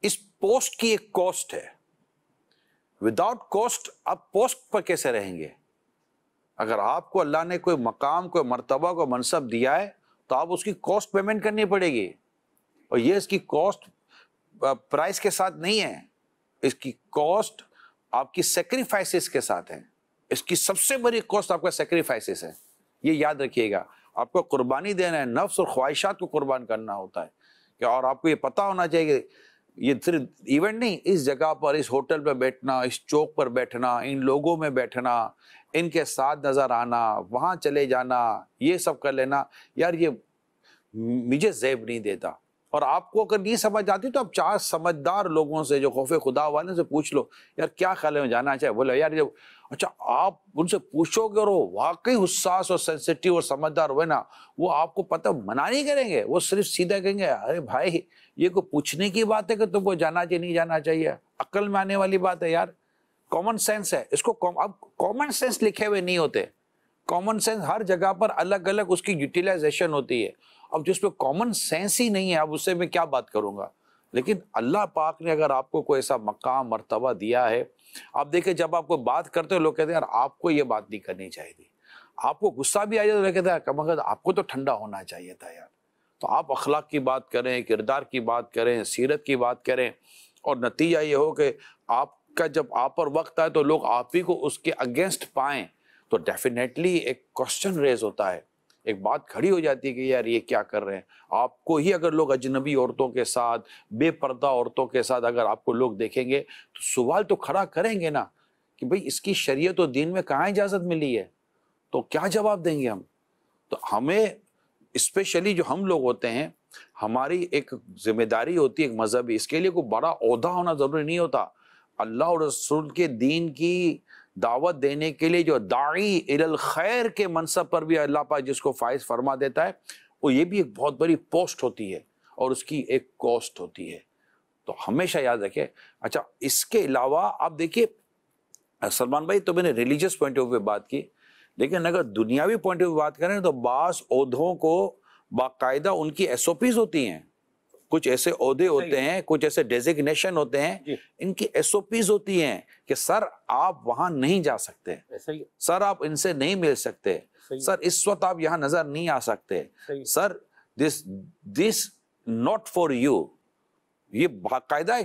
اس پوسٹ کی ایک کاسٹ ہے. وداؤٹ کاسٹ آپ پوسٹ پر کیسے رہیں گے؟ اگر آپ کو اللہ نے کوئی مقام، کوئی مرتبہ، کوئی منصب دیا ہے تو آپ اس کی کاسٹ پیمنٹ کرنی پڑے گی، اور یہ اس کی کاسٹ پرائز کے ساتھ نہیں ہے، اس کی کاسٹ آپ کی سیکریفائسز کے ساتھ ہے. اس کی سب سے بڑی کاسٹ آپ کا سیکریفائسز ہے. یہ یاد رکھیے گا، آپ کو قربانی دینا ہے، نفس اور خواہشات کو قربان کرنا ہوتا ہے کہ، اور آپ کو یہ پتا ہونا چاہیے کہ یہ صرف ایونٹ نہیں، اس جگہ پر، اس ہوٹل پہ بیٹھنا، اس چوک پر بیٹھنا، ان لوگوں میں بیٹھنا، ان کے ساتھ نظر آنا، وہاں چلے جانا، یہ سب کر لینا، یار یہ مجھے زیب نہیں دیتا. اور آپ کو اگر نہیں سمجھ آتی تو آپ 4 سمجھدار لوگوں سے جو خوف خدا والے سے پوچھ لو، یار کیا خیال ہے میں جانا چاہے؟ بولے یار یہ، اچھا آپ ان سے پوچھو گے اور وہ واقعی حساس اور سینسیٹیو اور سمجھدار ہوئے نا، وہ آپ کو پتہ منع نہیں کریں گے، وہ صرف سیدھا کہیں گے ارے بھائی یہ کوئی پوچھنے کی بات ہے کہ تم کو جانا چاہیے نہیں جانا چاہیے، عقل میں آنے والی بات ہے یار، کامن سینس ہے اس کو. اب کامن سینس لکھے ہوئے نہیں ہوتے، کامن سینس ہر جگہ پر الگ الگ اس کی یوٹیلائزیشن ہوتی ہے. اب جس پہ کامن سینس ہی نہیں ہے اب اس سے میں کیا بات کروں گا. لیکن اللہ پاک نے اگر آپ کو کوئی ایسا مقام مرتبہ دیا ہے، آپ دیکھیں جب آپ کو بات کرتے ہو لوگ کہتے ہیں یار آپ کو یہ بات نہیں کرنی چاہیے تھی، آپ کو غصہ بھی آ جائے تو لوگ کہتے ہیں کم از کم آپ کو تو ٹھنڈا ہونا چاہیے تھا یار. تو آپ اخلاق کی بات کریں، کردار کی بات کریں، سیرت کی بات کریں، اور نتیجہ یہ ہو کہ آپ کا جب آپ پر وقت آئے تو لوگ آپ ہی کو اس کے اگینسٹ پائیں، تو ڈیفینیٹلی ایک کوسچن ریز ہوتا ہے، ایک بات کھڑی ہو جاتی ہے کہ یار یہ کیا کر رہے ہیں. آپ کو ہی اگر لوگ اجنبی عورتوں کے ساتھ، بے پردہ عورتوں کے ساتھ اگر آپ کو لوگ دیکھیں گے تو سوال تو کھڑا کریں گے نا کہ بھئی اس کی شریعت و دین میں کہاں اجازت ملی ہے، تو کیا جواب دیں گے ہم. تو ہمیں اسپیشلی جو ہم لوگ ہوتے ہیں، ہماری ایک ذمہ داری ہوتی ہے ایک مذہبی، اس کے لیے کوئی بڑا عہدہ ہونا ضروری نہیں ہوتا. اللہ اور رسول کے دین کی دعوت دینے کے لیے جو داعی الی الخیر کے منصب پر بھی اللہ پاک جس کو فائز فرما دیتا ہے، وہ یہ بھی ایک بہت بڑی پوسٹ ہوتی ہے اور اس کی ایک کاسٹ ہوتی ہے. تو ہمیشہ یاد رکھیں. اچھا اس کے علاوہ آپ دیکھیے سلمان بھائی، تو میں نے ریلیجیس پوائنٹ آف ویو بات کی، لیکن اگر دنیاوی پوائنٹ آف ویو بات کریں تو بعض عہدوں کو باقاعدہ ان کی ایس او پیز ہوتی ہیں، کچھ ایسے عہدے ہوتے ہیں، کچھ ایسے ڈیزگنیشن ہوتے ہیں، ان کی ایس او پیز ہوتی ہیں کہ سر آپ وہاں نہیں جا سکتے، سر آپ ان سے نہیں مل سکتے، سر اس وقت آپ یہاں نظر نہیں آ سکتے، سر دس ناٹ فار یو. یہ باقاعدہ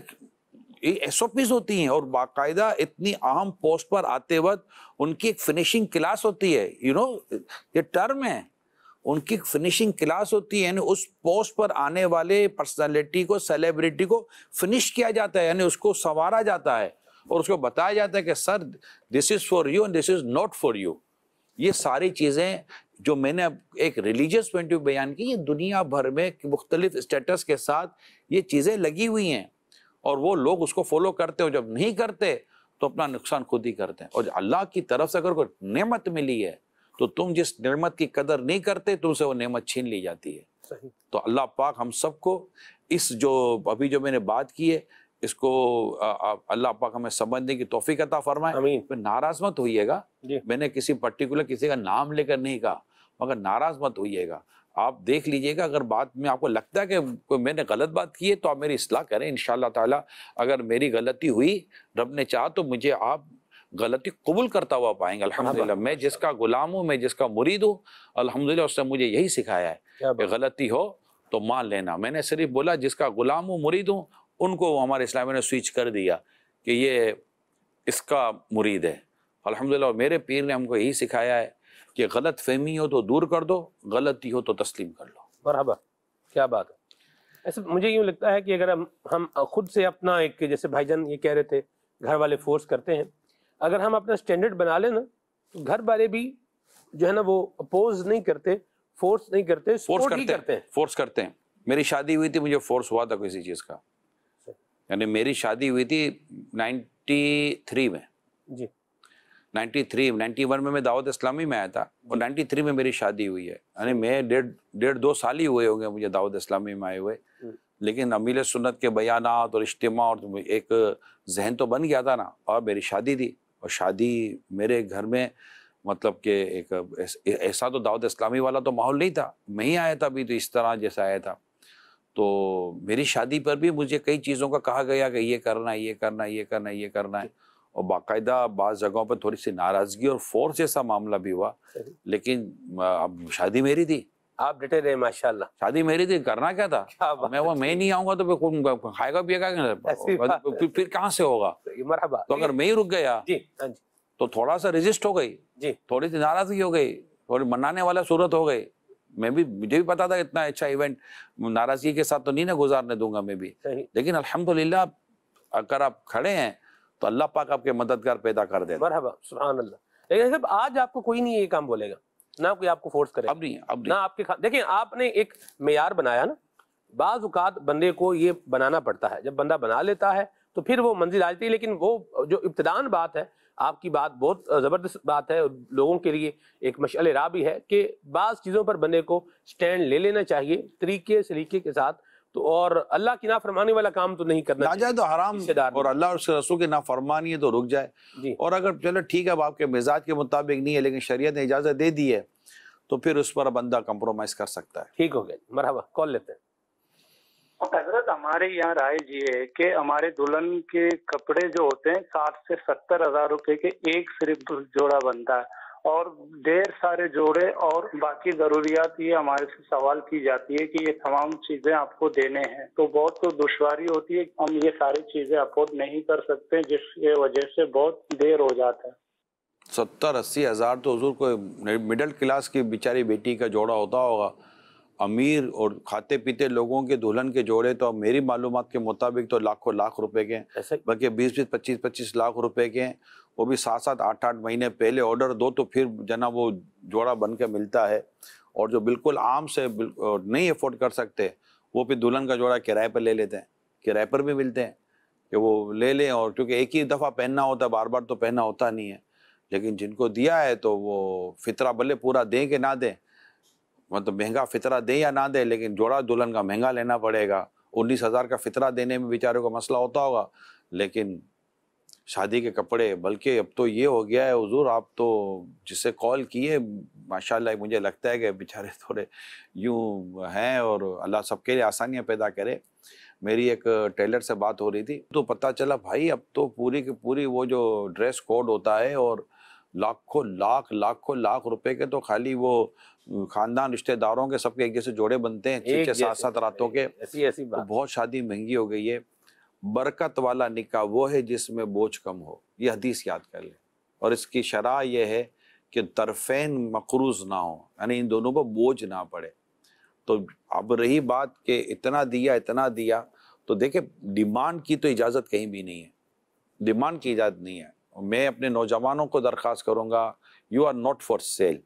ایس او پیز ہوتی ہیں، اور باقاعدہ اتنی اہم پوسٹ پر آتے وقت ان کی ایک فنیشنگ کلاس ہوتی ہے. یہ ٹرم ہے، ان کی فنیشنگ کلاس ہوتی ہے، یعنی اس پوسٹ پر آنے والے پرسنالٹی کو، سیلیبریٹی کو فنش کیا جاتا ہے، یعنی اس کو سنوارا جاتا ہے اور اس کو بتایا جاتا ہے کہ sir this is for you and this is not for you. یہ ساری چیزیں جو میں نے ایک ریلیجیس پوائنٹ آف بیان کی، یہ دنیا بھر میں مختلف اسٹیٹس کے ساتھ یہ چیزیں لگی ہوئی ہیں، اور وہ لوگ اس کو فالو کرتے ہو، جب نہیں کرتے تو اپنا نقصان خود ہی کرتے ہیں. اور اللہ کی طرف سے اگر کوئی نعمت ملی ہے تو تم جس نعمت کی قدر نہیں کرتے تم سے وہ نعمت چھین لی جاتی ہے. صحیح. تو اللہ پاک ہم سب کو اس جو ابھی جو میں نے بات کی ہے اس کو اللہ پاک ہمیں سمجھنے کی توفیق عطا فرمائے. آمین. ناراض مت ہوئیے گا، میں نے کسی پرٹیکولر کسی کا نام لے کر نہیں کہا، مگر ناراض مت ہوئیے گا. آپ دیکھ لیجئے گا اگر بات میں آپ کو لگتا ہے کہ میں نے غلط بات کی ہے تو آپ میری اصلاح کریں انشاءاللہ تعالی. اگر میری غلطی ہوئی، رب نے چاہا تو مجھے آپ غلطی قبول کرتا ہوا پائیں گے. الحمدللہ میں جس کا غلام ہوں، میں جس کا مرید ہوں، الحمدللہ اس نے مجھے یہی سکھایا ہے کہ غلطی ہو تو مان لینا. میں نے صرف بولا جس کا غلام ہوں، مرید ہوں، ان کو ہمارے اسلام نے سوئچ کر دیا کہ یہ اس کا مرید ہے. الحمدللہ میرے پیر نے ہم کو یہی سکھایا ہے کہ غلط فہمی ہو تو دور کر دو، غلطی ہو تو تسلیم کر لو. مرحبا، کیا بات ہے. ایسے مجھے یوں لگتا ہے کہ اگر ہم خود سے اپنا ایک، جیسے بھائی جان یہ کہہ رہے تھے گھر والے فورس کرتے ہیں، اگر ہم اپنا سٹینڈرڈ بنا لیں نا تو گھر والے بھی جو ہے نا وہ اپوز نہیں کرتے، فورس نہیں کرتے، فورس کرتے ہیں. میری شادی ہوئی تھی، مجھے فورس ہوا تھا کسی چیز کا، یعنی میری شادی ہوئی تھی 93 میں. جی 91 میں دعوت اسلامی میں آیا تھا، اور 93 میں میری شادی ہوئی ہے. یعنی میں 1.5-2 سال ہی ہوئے ہوں گے مجھے دعوت اسلامی میں آئے ہوئے. لیکن امیل سنت کے بیانات اور اجتماع اور ایک ذہن تو بن گیا تھا نا. اور میری شادی تھی، اور شادی میرے گھر میں مطلب کہ ایک ایسا تو دعوت اسلامی والا تو ماحول نہیں تھا، میں ہی آیا تھا ابھی تو اس طرح جیسا آیا تھا. تو میری شادی پر بھی مجھے کئی چیزوں کا کہا گیا کہ یہ کرنا ہے، یہ کرنا ہے، یہ کرنا ہے، یہ کرنا ہے. اور باقاعدہ بعض جگہوں پہ تھوڑی سی ناراضگی اور فورس جیسا معاملہ بھی ہوا. لیکن اب شادی میری تھی، آپ ڈٹے رہے ماشاءاللہ. شادی میری تھی، کرنا کیا تھا. میں نہیں آؤں گا تو پھر کھائے گا پیے گا پھر کہاں سے ہوگا. مرحبا. تو اگر میں ہی رک گیا جی ہاں جی تو تھوڑا سا رجسٹ ہو گئی، جی تھوڑی سی ناراضگی ہو گئی، تھوڑی منانے والا صورت ہو گئی. مجھے بھی پتا تھا اتنا اچھا ایونٹ ناراضگی کے ساتھ تو نہیں نہ گزارنے دوں گا میں بھی. لیکن الحمدللہ اگر آپ کھڑے ہیں تو اللہ پاک آپ کے مددگار پیدا کر دے. مرحبا سبحان اللہ. لیکن صاحب آج آپ کو کوئی نہیں یہ کام بولے گا، نہ کوئی آپ کو فورس کرے. اب نہیں نہ آپ کے دیکھیں آپ نے ایک معیار بنایا نا. بعض اوقات بندے کو یہ بنانا پڑتا ہے، جب بندہ بنا لیتا ہے تو پھر وہ منزل آ جاتی ہے. لیکن وہ جو ابتدان بات ہے، آپ کی بات بہت زبردست بات ہے، لوگوں کے لیے ایک مشعل راہ بھی ہے کہ بعض چیزوں پر بندے کو سٹینڈ لے لینا چاہیے طریقے سلیقے کے ساتھ. تو اور اللہ کی نافرمانی والا کام تو نہیں کرنا چاہیے، تو حرام، اور اللہ اور اس کے رسول کی نافرمانی ہے تو رک جائے. جی. اور اگر چلو ٹھیک ہے اب آپ کے مزاج کے مطابق نہیں ہے لیکن شریعت نے اجازت دے دی ہے تو پھر اس پر بندہ کمپرومائز کر سکتا ہے. ٹھیک ہو گیا. مرحبا. کال لیتے ہیں. حضرت ہمارے یہاں رائج یہ ہے کہ ہمارے دلہن کے کپڑے جو ہوتے ہیں 60 سے 70 ہزار روپے کے ایک صرف جوڑا بنتا ہے، اور ڈھیر سارے جوڑے اور باقی ضروریات یہ ہمارے سے سوال کی جاتی ہے کہ یہ تمام چیزیں آپ کو دینے ہیں. تو بہت تو دشواری ہوتی ہے، ہم یہ ساری چیزیں افورڈ نہیں کر سکتے جس کی وجہ سے بہت دیر ہو جاتا ہے. 70-80 ہزار تو حضور کو مڈل کلاس کی بیچاری بیٹی کا جوڑا ہوتا ہوگا. امیر اور کھاتے پیتے لوگوں کے دلہن کے جوڑے تو میری معلومات کے مطابق تو لاکھوں لاکھ روپے کے ہیں، بلکہ 20-25 لاکھ روپے کے ہیں. وہ بھی 7-8 مہینے پہلے آرڈر دو تو پھر جناب وہ جوڑا بن کے ملتا ہے. اور جو بالکل عام سے نہیں افورڈ کر سکتے وہ پھر دلہن کا جوڑا کرائے پر لے لیتے ہیں. کرائے پر بھی ملتے ہیں کہ وہ لے لیں، اور کیونکہ ایک ہی دفعہ پہننا ہوتا ہے، بار بار تو پہننا ہوتا نہیں ہے. لیکن جن کو دیا ہے تو وہ فطرہ بھلے پورا دیں کہ نہ دیں، مطلب مہنگا فطرہ دیں یا نہ دیں، لیکن جوڑا دلہن کا مہنگا لینا پڑے گا. 19,000 کا فطرہ دینے میں بیچارے کو مسئلہ ہوتا ہوگا، لیکن شادی کے کپڑے. بلکہ اب تو یہ ہو گیا ہے حضور، آپ تو جس سے کال کیے ماشاءاللہ مجھے لگتا ہے کہ بیچارے تھوڑے یوں ہیں، اور اللہ سب کے لیے آسانیاں پیدا کرے. میری ایک ٹیلر سے بات ہو رہی تھی تو پتہ چلا بھائی اب تو پوری کی پوری وہ جو ڈریس کوڈ ہوتا ہے، اور لاکھوں لاکھ روپے کے تو خالی وہ خاندان رشتہ داروں کے سب کے ایک جیسے جوڑے بنتے ہیں 6-7 راتوں کے. تو بہت شادی مہنگی ہو گئی ہے. برکت والا نکاح وہ ہے جس میں بوجھ کم ہو، یہ حدیث یاد کر لیں. اور اس کی شرح یہ ہے کہ طرفین مقروض نہ ہو، یعنی ان دونوں پر بوجھ نہ پڑے. تو اب رہی بات کہ اتنا دیا تو دیکھیں ڈیمانڈ کی تو اجازت کہیں بھی نہیں ہے، ڈیمانڈ کی اجازت نہیں ہے. میں اپنے نوجوانوں کو درخواست کروں گا you are not for sale.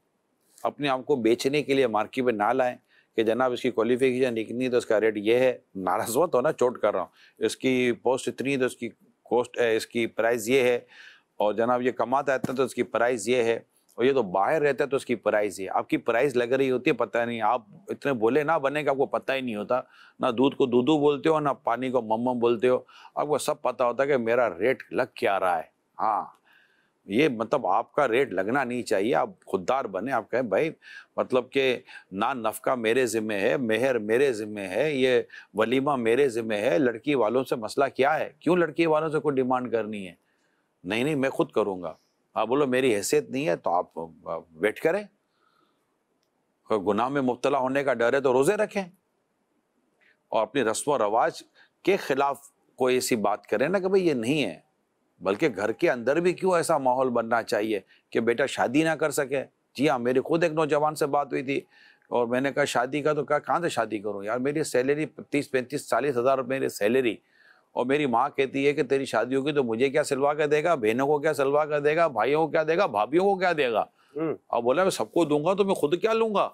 اپنے آپ کو بیچنے کے لیے مارکیٹ میں نہ لائیں کہ جناب اس کی کوالیفیکیشن اتنی تو اس کا ریٹ یہ ہے. ناراض مت ہونا، چوٹ کر رہا ہوں. اس کی پوسٹ اتنی تو اس کی کوسٹ اس کی پرائز یہ ہے، اور جناب یہ کماتا ہے اتنا تو اس کی پرائز یہ ہے، اور یہ تو باہر رہتا ہے تو اس کی پرائز یہ. آپ کی پرائز لگ رہی ہوتی ہے، پتہ نہیں، آپ اتنے بولے نہ بنے کہ آپ کو پتہ ہی نہیں ہوتا. نہ دودھ کو دودھو بولتے ہو، نہ پانی کو مم بولتے ہو، آپ کو سب پتہ ہوتا ہے کہ میرا ریٹ لگ کیا رہا ہے. ہاں یہ مطلب آپ کا ریٹ لگنا نہیں چاہیے. آپ خوددار بنے، آپ کہیں بھائی مطلب کہ نہ نفقہ میرے ذمہ ہے، مہر میرے ذمہ ہے، یہ ولیمہ میرے ذمہ ہے. لڑکی والوں سے مسئلہ کیا ہے؟ کیوں لڑکی والوں سے کوئی ڈیمانڈ کرنی ہے؟ نہیں میں خود کروں گا. آپ بولو میری حیثیت نہیں ہے تو آپ ویٹ کریں. گناہ میں مبتلا ہونے کا ڈر ہے تو روزے رکھیں، اور اپنی رسم و رواج کے خلاف کوئی ایسی بات کریں نا کہ بھئی یہ نہیں ہے. بلکہ گھر کے اندر بھی کیوں ایسا ماحول بننا چاہیے کہ بیٹا شادی نہ کر سکے. جی ہاں، میری خود ایک نوجوان سے بات ہوئی تھی اور میں نے کہا شادی کا، تو کہا کہاں سے شادی کروں یار، میری سیلری 30-35-40 ہزار روپے میری سیلری، اور میری ماں کہتی ہے کہ تیری شادی ہوگی تو مجھے کیا سلوا کر دے گا، بہنوں کو کیا سلوا کر دے گا، بھائیوں کو کیا دے گا، بھابھیوں کو کیا دے گا. اور بولا میں سب کو دوں گا تو میں خود کیا لوں گا.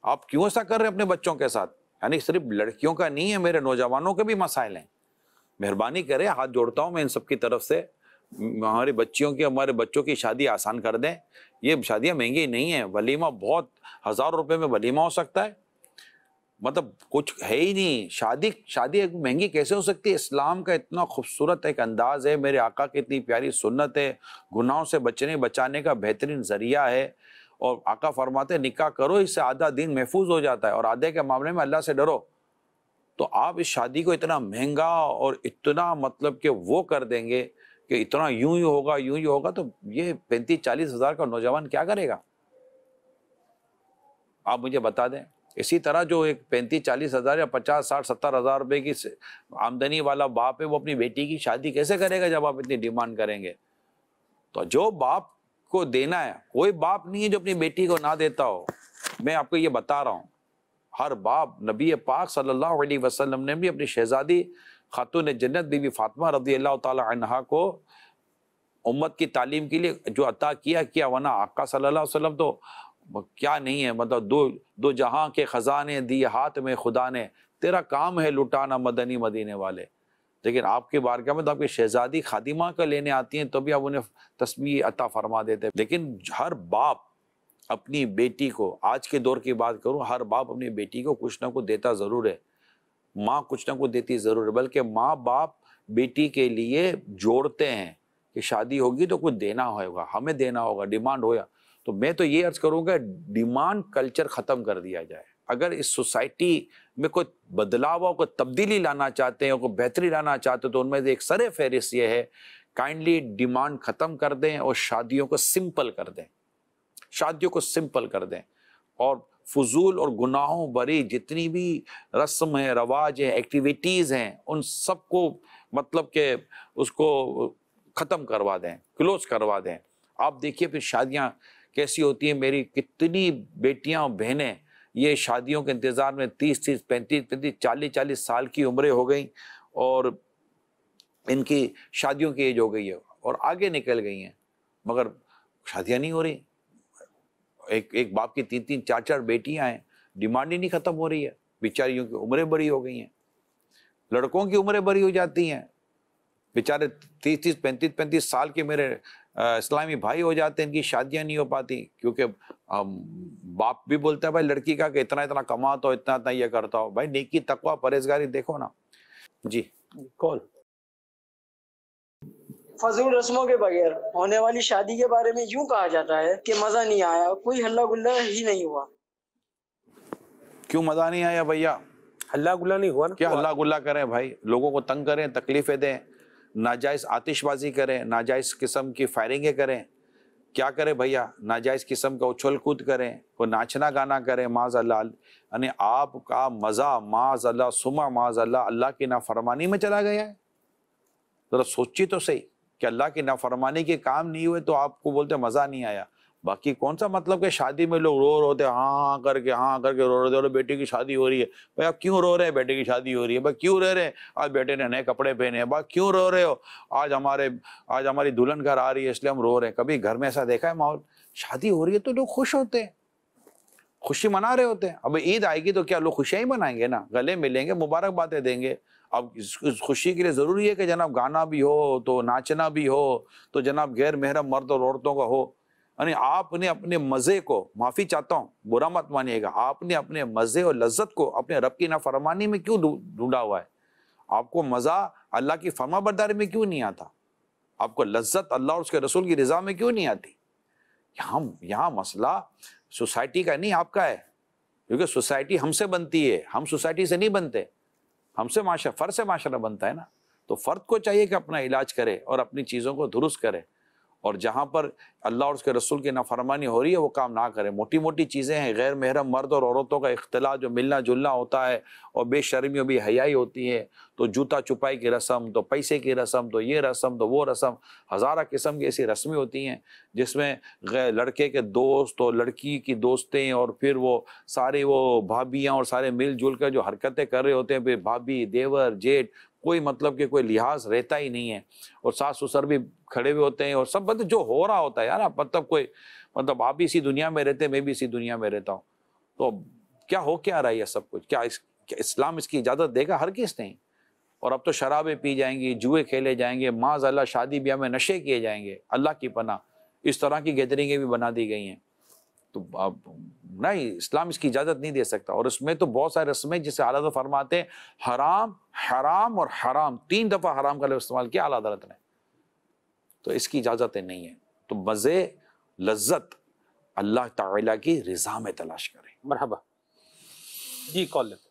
آپ کیوں ایسا کر رہے ہیں اپنے بچوں کے ساتھ؟ یعنی صرف لڑکیوں کا نہیں ہے، میرے نوجوانوں کے بھی مسائل ہیں. مہربانی کریں، ہاتھ جوڑتا ہوں میں ان سب کی طرف سے، ہمارے بچوں کی شادی آسان کر دیں. یہ شادیاں مہنگی نہیں ہیں، ولیمہ بہت 1000 روپے میں ولیمہ ہو سکتا ہے. مطلب کچھ ہے ہی نہیں. شادی ایک مہنگی کیسے ہو سکتی ہے؟ اسلام کا اتنا خوبصورت ایک انداز ہے, میرے آقا کی اتنی پیاری سنت ہے, گناہوں سے بچانے کا بہترین ذریعہ ہے. اور آقا فرماتے نکاح کرو, اس سے آدھا دین محفوظ ہو جاتا ہے, اور آدھے کے معاملے میں اللہ سے ڈرو. تو آپ اس شادی کو اتنا مہنگا اور اتنا مطلب کہ وہ کر دیں گے کہ اتنا یوں ہی ہوگا, تو یہ 35-40 ہزار کا نوجوان کیا کرے گا؟ آپ مجھے بتا دیں. اسی طرح جو ایک 35-40 ہزار یا 50-60-70 ہزار روپے کی آمدنی والا باپ ہے, وہ اپنی بیٹی کی شادی کیسے کرے گا جب آپ اتنی ڈیمانڈ کریں گے؟ تو جو باپ کو دینا ہے, کوئی باپ نہیں ہے جو اپنی بیٹی کو نہ دیتا ہو. میں آپ کو یہ بتا رہا ہوں, ہر باپ, نبی پاک صلی اللہ علیہ وسلم نے بھی اپنی شہزادی خاتون جنت بی بی فاطمہ رضی اللہ تعالی عنہا کو امت کی تعلیم کے لیے جو عطا کیا, ورنہ آقا صلی اللہ علیہ وسلم تو کیا نہیں ہے, مطلب دو جہاں کے خزانے دیے ہاتھ میں خدا نے, تیرا کام ہے لٹانا مدنی مدینے والے. لیکن آپ کے بارگاہ میں تو آپ کی شہزادی خادمہ کا لینے آتی ہیں تو بھی آپ انہیں تسبیح عطا فرما دیتے. لیکن ہر باپ اپنی بیٹی کو, آج کے دور کی بات کروں, ہر باپ اپنی بیٹی کو کچھ نہ کچھ دیتا ضرور ہے, ماں کچھ نہ کچھ دیتی ضرور ہے, بلکہ ماں باپ بیٹی کے لیے جوڑتے ہیں کہ شادی ہوگی تو کچھ دینا ہوگا, ہمیں دینا ہوگا, ڈیمانڈ ہویا. تو میں تو یہ عرض کروں گا ڈیمانڈ کلچر ختم کر دیا جائے. اگر اس سوسائٹی میں کوئی بدلاؤ, کوئی تبدیلی لانا چاہتے ہیں, کوئی بہتری لانا چاہتے ہیں, تو ان میں سے ایک سر فہرست یہ ہے, کائنڈلی ڈیمانڈ ختم کر دیں اور شادیوں کو سمپل کر دیں. شادیوں کو سمپل کر دیں, اور فضول اور گناہوں بری جتنی بھی رسم ہیں, رواج ہیں, ایکٹیویٹیز ہیں, ان سب کو مطلب کہ اس کو ختم کروا دیں, کلوز کروا دیں. آپ دیکھیے پھر شادیاں کیسی ہوتی ہیں. میری کتنی بیٹیاں اور بہنیں یہ شادیوں کے انتظار میں 30-30, 35-35, 40-40 سال کی عمریں ہو گئیں, اور ان کی شادیوں کی ایج ہو گئی ہے اور آگے نکل گئی ہیں, مگر شادیاں نہیں ہو رہی. ایک باپ کی 3-3, 4-4 بیٹیاں ہیں, ڈیمانڈ ہی نہیں ختم ہو رہی ہے. بیچاریوں کی عمریں بڑی ہو گئی ہیں, لڑکوں کی عمریں بڑی ہو جاتی ہیں, بیچارے 30-30, 35-35 سال کے میرے اسلامی بھائی ہو جاتے ہیں, ان کی شادیاں نہیں ہو پاتی, کیونکہ باپ بھی بولتا ہے بھائی لڑکی کا کہ اتنا کماتا ہو, اتنا یہ کرتا ہو. بھائی نیکی تقوی پرہیزگاری دیکھو نا. جی کون؟ فضول رسموں کے بغیر ہونے والی شادی کے بارے میں یوں کہا جاتا ہے کہ مزہ نہیں آیا, کوئی ہلا گلا ہی نہیں ہوا. کیوں مزہ نہیں آیا بھیا؟ ہلا گلا نہیں ہوا نا. کیا ہلا گلا کریں بھائی؟ لوگوں کو تنگ کریں, تکلیفیں دیں, ناجائز آتش بازی کریں, ناجائز قسم کی فائرنگیں کریں, کیا کریں بھیا؟ ناجائز قسم کا اچھل کود کریں, کوئی ناچنا گانا کریں, معاذ اللہ. یعنی آپ کا مزہ معاذ اللہ سما معاذ اللہ اللہ کی نافرمانی میں چلا گیا ہے. ذرا سوچی تو صحیح کہ اللہ کی نافرمانی کے کام نہیں ہوئے تو آپ کو بولتے مزہ نہیں آیا. باقی کون سا مطلب کہ شادی میں لوگ رو ہوتے ہاں کر کے رو رہے, بیٹے کی شادی ہو رہی ہے. بھائی آپ کیوں رو رہے ہیں؟ بیٹے کی شادی ہو رہی ہے. بھائی کیوں رہ رہے ہیں؟ آج بیٹے نے نئے کپڑے پہنے ہیں. بھائی کیوں رو رہے ہو؟ آج ہماری دلہن گھر آ رہی ہے اس لیے ہم رو رہے ہیں. کبھی گھر میں ایسا دیکھا ہے ماحول؟ شادی ہو رہی ہے تو لوگ خوش ہوتے ہیں, خوشی منا رہے ہوتے ہیں. اب عید آئے گی تو کیا لوگ خوشیاں ہی منائیں گے نا, گلے ملیں گے, مبارکبادیں دیں گے. اب اس خوشی کے لیے ضروری ہے کہ جناب گانا بھی ہو, تو ناچنا بھی ہو, تو جناب غیر محرم مرد اور عورتوں کا ہو. یعنی آپ نے اپنے مزے کو, معافی چاہتا ہوں برا مت مانیے گا, آپ نے اپنے مزے اور لذت کو اپنے رب کی نافرمانی میں کیوں ڈھونڈا ہوا ہے؟ آپ کو مزہ اللہ کی فرما برداری میں کیوں نہیں آتا؟ آپ کو لذت اللہ اور اس کے رسول کی رضا میں کیوں نہیں آتی؟ یہاں مسئلہ سوسائٹی کا نہیں, آپ کا ہے. کیونکہ سوسائٹی ہم سے بنتی ہے, ہم سوسائٹی سے نہیں بنتے, ہم سے معاشرہ, فرد سے معاشرہ بنتا ہے نا. تو فرد کو چاہیے کہ اپنا علاج کرے اور اپنی چیزوں کو درست کرے, اور جہاں پر اللہ اور اس کے رسول کی نافرمانی ہو رہی ہے وہ کام نہ کرے. موٹی موٹی چیزیں ہیں, غیر محرم مرد اور عورتوں کا اختلاط جو ملنا جلنا ہوتا ہے, اور بے شرمی و بے حیائی ہوتی ہے, تو جوتا چھپائی کی رسم, تو پیسے کی رسم, تو یہ رسم, تو وہ رسم, ہزارہ قسم کی ایسی رسمیں ہوتی ہیں جس میں لڑکے کے دوست اور لڑکی کی دوستیں, اور پھر وہ سارے وہ بھابیاں اور سارے مل جل کر جو حرکتیں کر رہے ہوتے ہیں, پھر بھابی, دیور, جیٹ, کوئی مطلب کہ کوئی لحاظ رہتا ہی نہیں ہے. اور ساس سسر بھی کھڑے ہوئے ہوتے ہیں, اور سب مطلب جو ہو رہا ہوتا ہے یار, مطلب آپ بھی اسی دنیا میں رہتے, میں بھی اسی دنیا میں رہتا ہوں. تو کیا ہو کیا رہا ہے یہ سب کچھ؟ کیا اسلام اس کی اجازت دے گا؟ ہرگز نہیں. اور اب تو شرابیں پی جائیں گی, جوئے کھیلے جائیں گے, معاذ اللہ شادی بیاہ میں نشے کیے جائیں گے. اللہ کی پناہ, اس طرح کی گیدرنگیں بھی بنا دی گئی ہیں. تو اب نہیں، اسلام اس کی اجازت نہیں دے سکتا. اور اس میں تو بہت سارے رسمیں جسے اعلیٰ حضرت فرماتے ہیں حرام، حرام اور حرام، 3 دفعہ حرام کا لفظ استعمال کیا اعلیٰ حضرت نے. تو اس کی اجازتیں نہیں ہیں. تو مزے، لذت اللہ تعالیٰ کی رضا میں تلاش کریں. مرحبا. جی کال لیتے.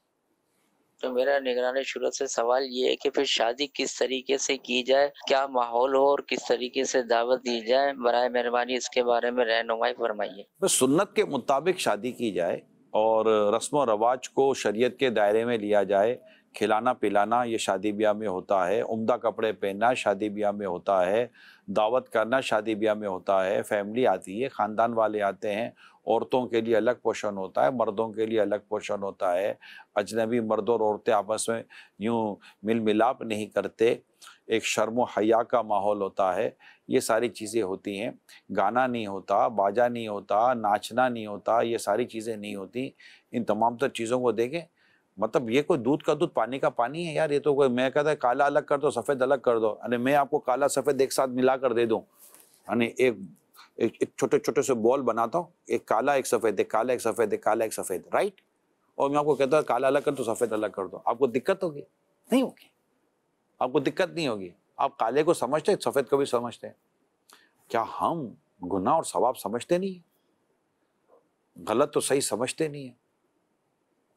تو میرا نگران شروع سے سوال یہ ہے کہ پھر شادی کس طریقے سے کی جائے، کیا ماحول ہو اور کس طریقے سے دعوت دی جائے، برائے مہربانی اس کے بارے میں رہنمائی فرمائیے. بس سنت کے مطابق شادی کی جائے اور رسم و رواج کو شریعت کے دائرے میں لیا جائے. کھلانا پلانا یہ شادی بیاہ میں ہوتا ہے، عمدہ کپڑے پہننا شادی بیاہ میں ہوتا ہے، دعوت کرنا شادی بیاہ میں ہوتا ہے. فیملی آتی ہے، خاندان والے آتے ہیں، عورتوں کے لیے الگ پوشن ہوتا ہے، مردوں کے لیے الگ پوشن ہوتا ہے. اجنبی مرد اور عورتیں آپس میں یوں مل ملاپ نہیں کرتے، ایک شرم و حیا کا ماحول ہوتا ہے. یہ ساری چیزیں ہوتی ہیں. گانا نہیں ہوتا، باجا نہیں ہوتا، ناچنا نہیں ہوتا، یہ ساری چیزیں نہیں ہوتی. ان تمام تر چیزوں کو دیکھیں، مطلب یہ کوئی دودھ کا دودھ پانی کا پانی ہے یار. یہ تو کوئی میں کہتا ہے کالا الگ کر دو سفید الگ کر دو، یعنی میں آپ کو کالا سفید ایک ساتھ ملا کر دے دوں، یعنی ایک چھوٹے چھوٹے سے بال بناتا ہوں، ایک کالا ایک سفید، ایک کالا ایک سفید، ایک کالا ایک سفید، رائٹ. اور میں آپ کو کہتا ہوں کالا الگ کر دو سفید الگ کر دو. آپ کو دقت ہوگی؟ نہیں ہوگی. آپ کو دقت نہیں ہوگی. آپ کالے کو سمجھتے ہیں، سفید کو بھی سمجھتے ہیں. کیا ہم گناہ اور ثواب سمجھتے نہیں ہیں؟ غلط تو صحیح سمجھتے نہیں ہیں.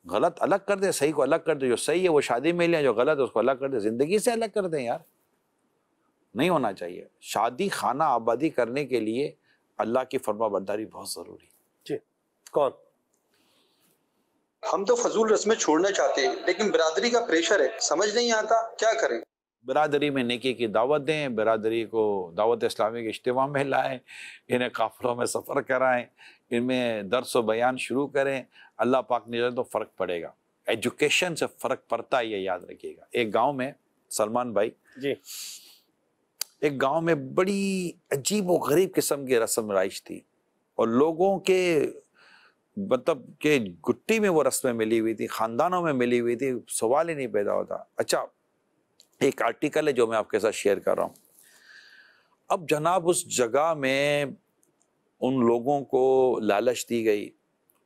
غلط الگ کر دیں، صحیح کو الگ کر دیں. جو صحیح ہے وہ شادی میں لیں، جو غلط ہے اس کو الگ کر دیں. زندگی سے الگ کر دیں یار. نہیں ہونا چاہیے. شادی خانہ آبادی کرنے کے لیے اللہ کی فرما برداری بہت ضروری. جی کون؟ ہم تو فضول رسمیں چھوڑنا چاہتے ہیں لیکن برادری کا پریشر ہے، سمجھ نہیں آتا کیا کریں. برادری میں نیکی کی دعوت دیں، برادری کو دعوت اسلامی کے اجتماع میں لائیں، انہیں قافلوں میں سفر کرائیں، ان میں درس و بیان شروع کریں. اللہ پاک نے تو فرق پڑے گا. ایجوکیشن سے فرق پڑتا ہے، یہ یاد رکھیے گا. ایک گاؤں میں سلمان بھائی، جی ایک گاؤں میں بڑی عجیب و غریب قسم کی رسم رائج تھی، اور لوگوں کے مطلب کہ گٹی میں وہ رسمیں ملی ہوئی تھی، خاندانوں میں ملی ہوئی تھی، سوال ہی نہیں پیدا ہوتا. اچھا ایک آرٹیکل ہے جو میں آپ کے ساتھ شیئر کر رہا ہوں. اب جناب اس جگہ میں ان لوگوں کو لالچ دی گئی،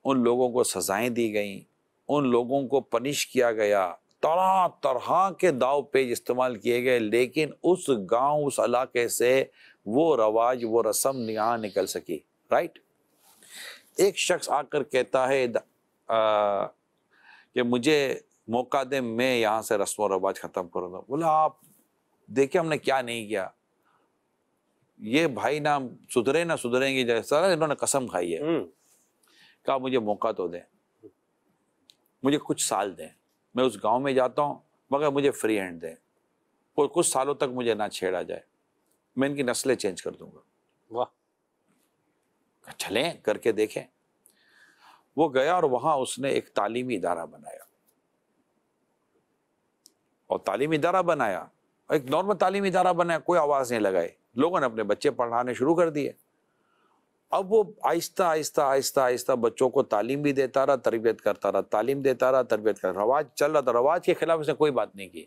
ان لوگوں کو سزائیں دی گئیں، ان لوگوں کو پنش کیا گیا، طرح طرح کے داؤ پیج استعمال کیے گئے، لیکن اس گاؤں اس علاقے سے وہ رواج وہ رسم نہ نکل سکی. رائٹ. ایک شخص آ کر کہتا ہے کہ مجھے موقع دیں، میں یہاں سے رسم و رواج ختم کروں گا. بولا آپ دیکھیں ہم نے کیا نہیں کیا. یہ بھائی نہ سدھرے نہ سدھریں گے، جیسا انہوں نے قسم کھائی ہے. کہا مجھے موقع تو دیں، مجھے کچھ سال دیں، میں اس گاؤں میں جاتا ہوں مگر مجھے فری ہینڈ دیں، کوئی کچھ سالوں تک مجھے نہ چھیڑا جائے، میں ان کی نسلیں چینج کر دوں گا. واہ. چلیں کر کے دیکھیں. وہ گیا اور وہاں اس نے ایک تعلیمی ادارہ بنایا، اور تعلیمی ادارہ بنایا، ایک نارمل تعلیمی ادارہ بنایا، کوئی آواز نہیں لگائے. لوگوں نے اپنے بچے پڑھانے شروع کر دیے. اب وہ آہستہ آہستہ آہستہ آہستہ بچوں کو تعلیم بھی دیتا رہا، تربیت کرتا رہا، تعلیم دیتا رہا، تربیت کرتا رہا. رواج چل رہا تھا، رواج کے خلاف اس نے کوئی بات نہیں کی،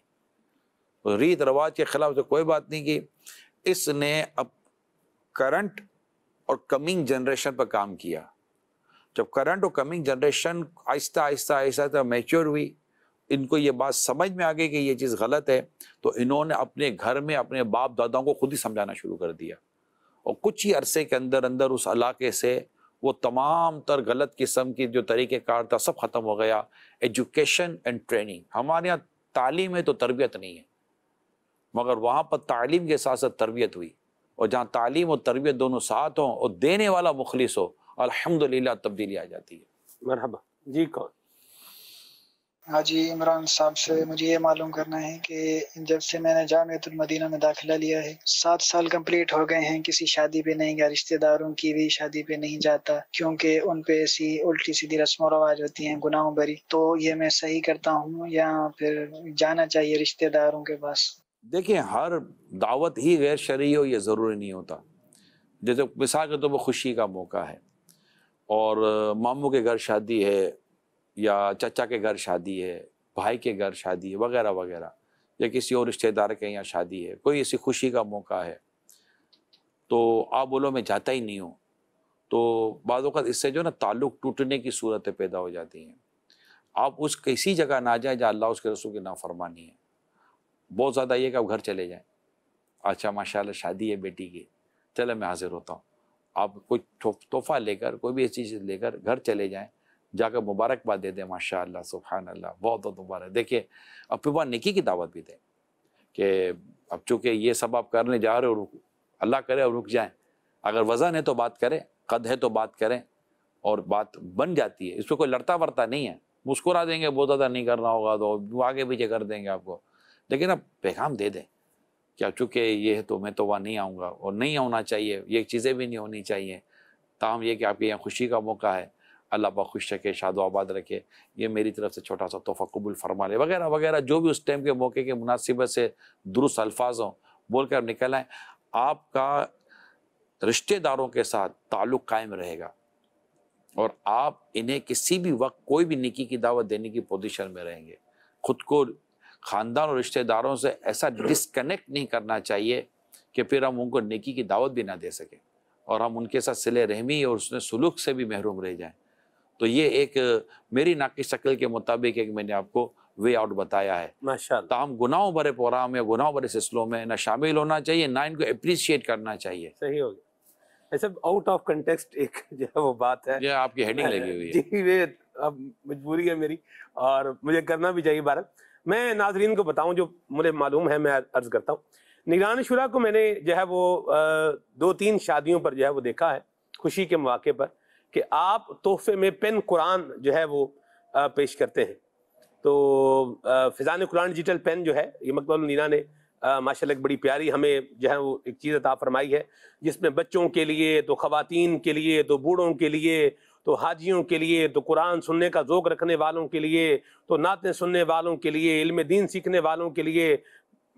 ریت رواج کے خلاف اس نے کوئی بات نہیں کی. اس نے اب کرنٹ اور کمنگ جنریشن پر کام کیا. جب کرنٹ اور کمنگ جنریشن آہستہ آہستہ آہستہ میچور ہوئی، ان کو یہ بات سمجھ میں آ گئی کہ یہ چیز غلط ہے، تو انہوں نے اپنے گھر میں اپنے باپ داداؤں کو خود ہی سمجھانا شروع کر دیا. اور کچھ ہی عرصے کے اندر اندر اس علاقے سے وہ تمام تر غلط قسم کی جو طریقہ کار تھا سب ختم ہو گیا. Education and training. ہمارے یہاں تعلیم ہے تو تربیت نہیں ہے، مگر وہاں پر تعلیم کے ساتھ ساتھ تربیت ہوئی. اور جہاں تعلیم اور تربیت دونوں ساتھ ہوں اور دینے والا مخلص ہو، الحمدللہ تبدیلی آ جاتی ہے. مرحبا. جی کون؟ ہاں جی، عمران صاحب سے مجھے یہ معلوم کرنا ہے کہ جب سے میں نے جامعۃ المدینہ میں داخلہ لیا ہے 7 سال کمپلیٹ ہو گئے ہیں، کسی شادی پہ نہیں گیا، رشتہ داروں کی بھی شادی پہ نہیں جاتا کیونکہ ان پہ ایسی الٹی سیدھی رسم و رواج ہوتی ہیں گناہوں بری. تو یہ میں صحیح کرتا ہوں یا پھر جانا چاہیے رشتہ داروں کے پاس؟ دیکھیں ہر دعوت ہی غیر شرعی ہو یہ ضروری نہیں ہوتا. جیسے مثال کے طور پر خوشی کا موقع ہے اور ماموں کے گھر شادی ہے یا چچا کے گھر شادی ہے، بھائی کے گھر شادی ہے وغیرہ وغیرہ، یا کسی اور رشتہ دار کے یہاں شادی ہے، کوئی ایسی خوشی کا موقع ہے، تو آپ بولو میں جاتا ہی نہیں ہوں، تو بعض اوقات اس سے جو نا تعلق ٹوٹنے کی صورتیں پیدا ہو جاتی ہیں. آپ اس کسی جگہ نہ جائیں جہاں اللہ اس کے رسول کی نافرمانی ہے. بہت زیادہ یہ کہ آپ گھر چلے جائیں, اچھا ماشاءاللہ شادی ہے بیٹی کی, چلے میں حاضر ہوتا ہوں. آپ کوئی تحفہ لے کر, کوئی بھی ایسی چیز لے کر گھر چلے جائیں, جا کر مبارکباد دے دیں, ماشاءاللہ سبحان اللہ بہت بہت مبارک. دیکھیے اب پھر وہاں نیکی کی دعوت بھی دیں کہ اب چونکہ یہ سب آپ کرنے جا رہے ہو, اللہ کرے اور رک جائیں. اگر وزن ہے تو بات کریں, قد ہے تو بات کریں, اور بات بن جاتی ہے. اس پہ کوئی لڑتا ورتا نہیں ہے. مسکرا دیں گے, بہت زیادہ نہیں کرنا ہوگا تو وہ آگے پیچھے کر دیں گے آپ کو, لیکن اب پیغام دے دیں کہ چونکہ یہ ہے تو میں تو وہاں نہیں آؤں گا, اور نہیں ہونا چاہیے, یہ چیزیں بھی نہیں ہونی چاہیے. تاہم یہ کہ آپ کے یہاں خوشی کا موقع ہے, اللہ پاک خوش رکھے, شاد و آباد رکھے, یہ میری طرف سے چھوٹا سا تحفہ قبول فرما لے, وغیرہ وغیرہ جو بھی اس ٹائم کے موقع کے مناسبت سے درست الفاظ ہوں بول کر نکل آئیں. آپ کا رشتہ داروں کے ساتھ تعلق قائم رہے گا, اور آپ انہیں کسی بھی وقت کوئی بھی نیکی کی دعوت دینے کی پوزیشن میں رہیں گے. خود کو خاندان اور رشتہ داروں سے ایسا ڈسکنیکٹ نہیں کرنا چاہیے کہ پھر ہم ان کو نیکی کی دعوت بھی نہ دے سکیں, اور ہم ان کے ساتھ صلہ رحمی اور اس نے سلوک سے بھی محروم رہ جائیں. تو یہ ایک میری ناقص شکل کے مطابق ایک میں نے آپ کو وے آؤٹ بتایا ہے. ماشاءاللہ. تاہم گناہوں بھرے پروگرام یا گناہوں بھرے سلسلوں میں نہ شامل ہونا چاہیے, نہ ان کو اپریشیٹ کرنا چاہیے. صحیح ہو گیا. ایسا آؤٹ آف کنٹیکسٹ ایک جو ہے وہ بات ہے, یہ آپ کی ہیڈنگ لگی ہوئی ہے. جی وہ اب مجبوری ہے میری, اور مجھے کرنا بھی چاہیے. بہرحال میں ناظرین کو بتاؤں جو مجھے معلوم ہے, میں عرض کرتا ہوں. نگران شورا کو میں نے جو ہے وہ 2-3 شادیوں پر جو ہے وہ دیکھا ہے خوشی کے مواقع پر کہ آپ تحفے میں پین قرآن جو ہے وہ پیش کرتے ہیں. تو فیضان قرآن ڈیجیٹل پین جو ہے یہ مکتبۃ المدینہ نے ماشاءاللہ ایک بڑی پیاری ہمیں جو ہے وہ ایک چیز عطا فرمائی ہے, جس میں بچوں کے لیے, تو خواتین کے لیے, تو بوڑھوں کے لیے, تو حاجیوں کے لیے, تو قرآن سننے کا ذوق رکھنے والوں کے لیے, تو نعتیں سننے والوں کے لیے, علم دین سیکھنے والوں کے لیے,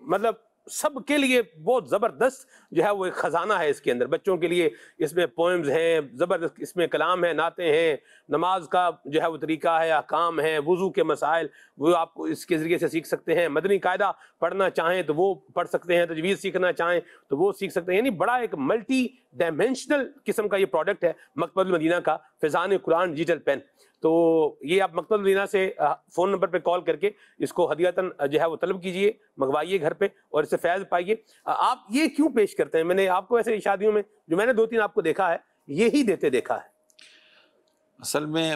مطلب سب کے لیے بہت زبردست جو ہے وہ ایک خزانہ ہے اس کے اندر. بچوں کے لیے اس میں پوئمز ہیں زبردست, اس میں کلام ہے, نعتیں ہیں, نماز کا جو ہے وہ طریقہ ہے, احکام ہیں, وضو کے مسائل وہ آپ کو اس کے ذریعے سے سیکھ سکتے ہیں. مدنی قاعدہ پڑھنا چاہیں تو وہ پڑھ سکتے ہیں, تجوید سیکھنا چاہیں تو وہ سیکھ سکتے ہیں. یعنی بڑا ایک ملٹی ڈائمینشنل قسم کا یہ پروڈکٹ ہے مکتبۃ المدینہ کا فیضان قرآن ڈیجیٹل پین. تو یہ آپ مکتبۃ المدینہ سے فون نمبر پہ کال کر کے اس کو ہدیتاً جو ہے وہ طلب کیجئے, منگوائیے گھر پہ, اور اس سے فیض پائیے. آپ یہ کیوں پیش کرتے ہیں؟ میں نے آپ کو ایسے شادیوں میں جو میں نے 2-3 آپ کو دیکھا ہے یہی دیتے دیکھا ہے. اصل میں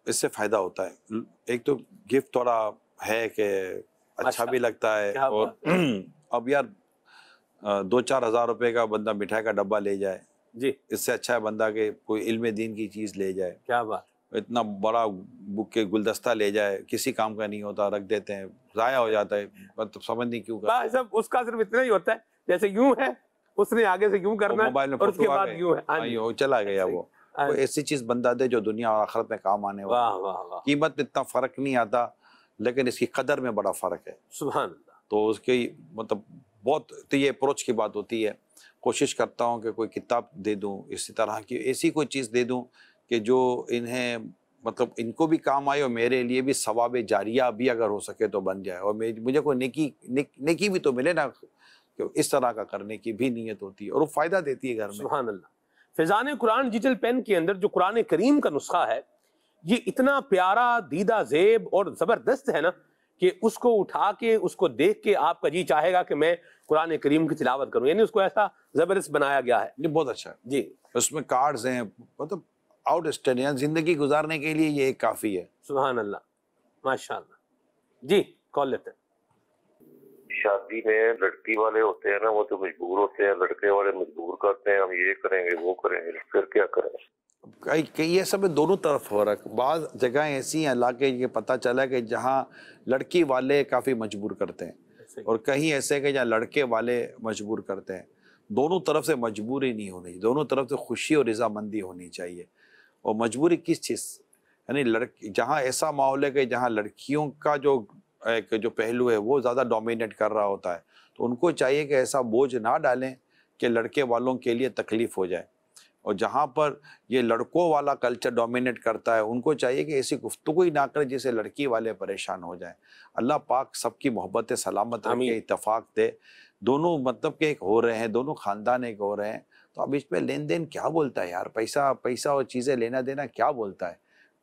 اس سے فائدہ ہوتا ہے. ایک تو گفٹ تھوڑا ہے کہ اچھا بھی لگتا ہے, اور اب یار 2-4 ہزار روپے کا بندہ مٹھائی کا ڈبہ لے جائے, جی اس سے اچھا ہے بندہ کہ کوئی علم دین کی چیز لے جائے. کیا بات. اتنا بڑا بک کے گلدستہ لے جائے, کسی کام کا نہیں ہوتا, رکھ دیتے ہیں, ضائع ہو جاتا ہے, مطلب سمجھ نہیں کیوں کرتا. سب اس کا صرف اتنا ہی ہوتا ہے جیسے یوں ہے, اس نے آگے سے یوں کرنا ہے, موبائل میں اور اس کے بعد یوں ہے, چلا گیا. وہ کوئی ایسی چیز بندہ دے جو دنیا اور آخرت میں کام آنے والا. قیمت میں اتنا فرق نہیں آتا, لیکن اس کی قدر میں بڑا فرق ہے. سبحان اللہ. تو اس کی مطلب بہت, تو یہ اپروچ کی بات ہوتی ہے. کوشش کرتا ہوں کہ کوئی کتاب دے دوں, اسی طرح کی ایسی کوئی چیز دے دوں کہ جو انہیں مطلب ان کو بھی کام آئے, اور میرے لیے بھی ثواب جاریہ بھی اگر ہو سکے تو بن جائے, اور مجھے کوئی نیکی بھی تو ملے نا. اس طرح کا کرنے کی بھی نیت ہوتی ہے, اور وہ فائدہ دیتی ہے گھر میں. سبحان اللہ. فیضان قرآن ڈیجیٹل پین کے اندر جو قرآن کریم کا نسخہ ہے یہ اتنا پیارا, دیدہ زیب اور زبردست ہے نا کہ اس کو اٹھا کے, اس کو دیکھ کے آپ کا جی چاہے گا کہ میں قرآن کریم کی تلاوت کروں. یعنی اس کو ایسا زبردست بنایا گیا ہے. یہ بہت اچھا ہے. جی اس میں کارڈز ہیں, مطلب آؤٹ اسٹینڈنگ, زندگی گزارنے کے لیے یہ ایک کافی ہے. سبحان اللہ, ماشاء اللہ. جی کال لیتے ہیں. شادی میں لڑکی والے ہوتے ہیں نا, وہ تو مجبور ہوتے ہیں, لڑکے والے مجبور کرتے ہیں ہم یہ کریں گے وہ کریں گے, پھر کیا کریں؟ یہ سب دونوں طرف ہو رہا ہے. بعض جگہیں ایسی ہیں علاقے یہ پتہ چلا کہ جہاں لڑکی والے کافی مجبور کرتے ہیں, اور کہیں ایسے کہ جہاں لڑکے والے مجبور کرتے ہیں. دونوں طرف سے مجبوری نہیں ہونی, دونوں طرف سے خوشی اور رضامندی ہونی چاہیے. اور مجبوری کس چیز, یعنی جہاں ایسا ماحول ہے کہ جہاں لڑکیوں کا جو پہلو ہے وہ زیادہ ڈومینیٹ کر رہا ہوتا ہے, تو ان کو چاہیے کہ ایسا بوجھ نہ ڈالیں کہ لڑکے والوں کے لیے تکلیف ہو جائے. اور جہاں پر یہ لڑکوں والا کلچر ڈومینیٹ کرتا ہے, ان کو چاہیے کہ ایسی گفتگو ہی نہ کرے جس سے لڑکی والے پریشان ہو جائیں. اللہ پاک سب کی محبت سلامت رکھے, اتفاق دے. دونوں مطلب کہ ایک ہو رہے ہیں, دونوں خاندان ایک ہو رہے ہیں, تو تو اب اس پہ لین دین کیا بولتا ہے یار؟ پیسہ اور چیزیں لینا دینا کیا بولتا ہے؟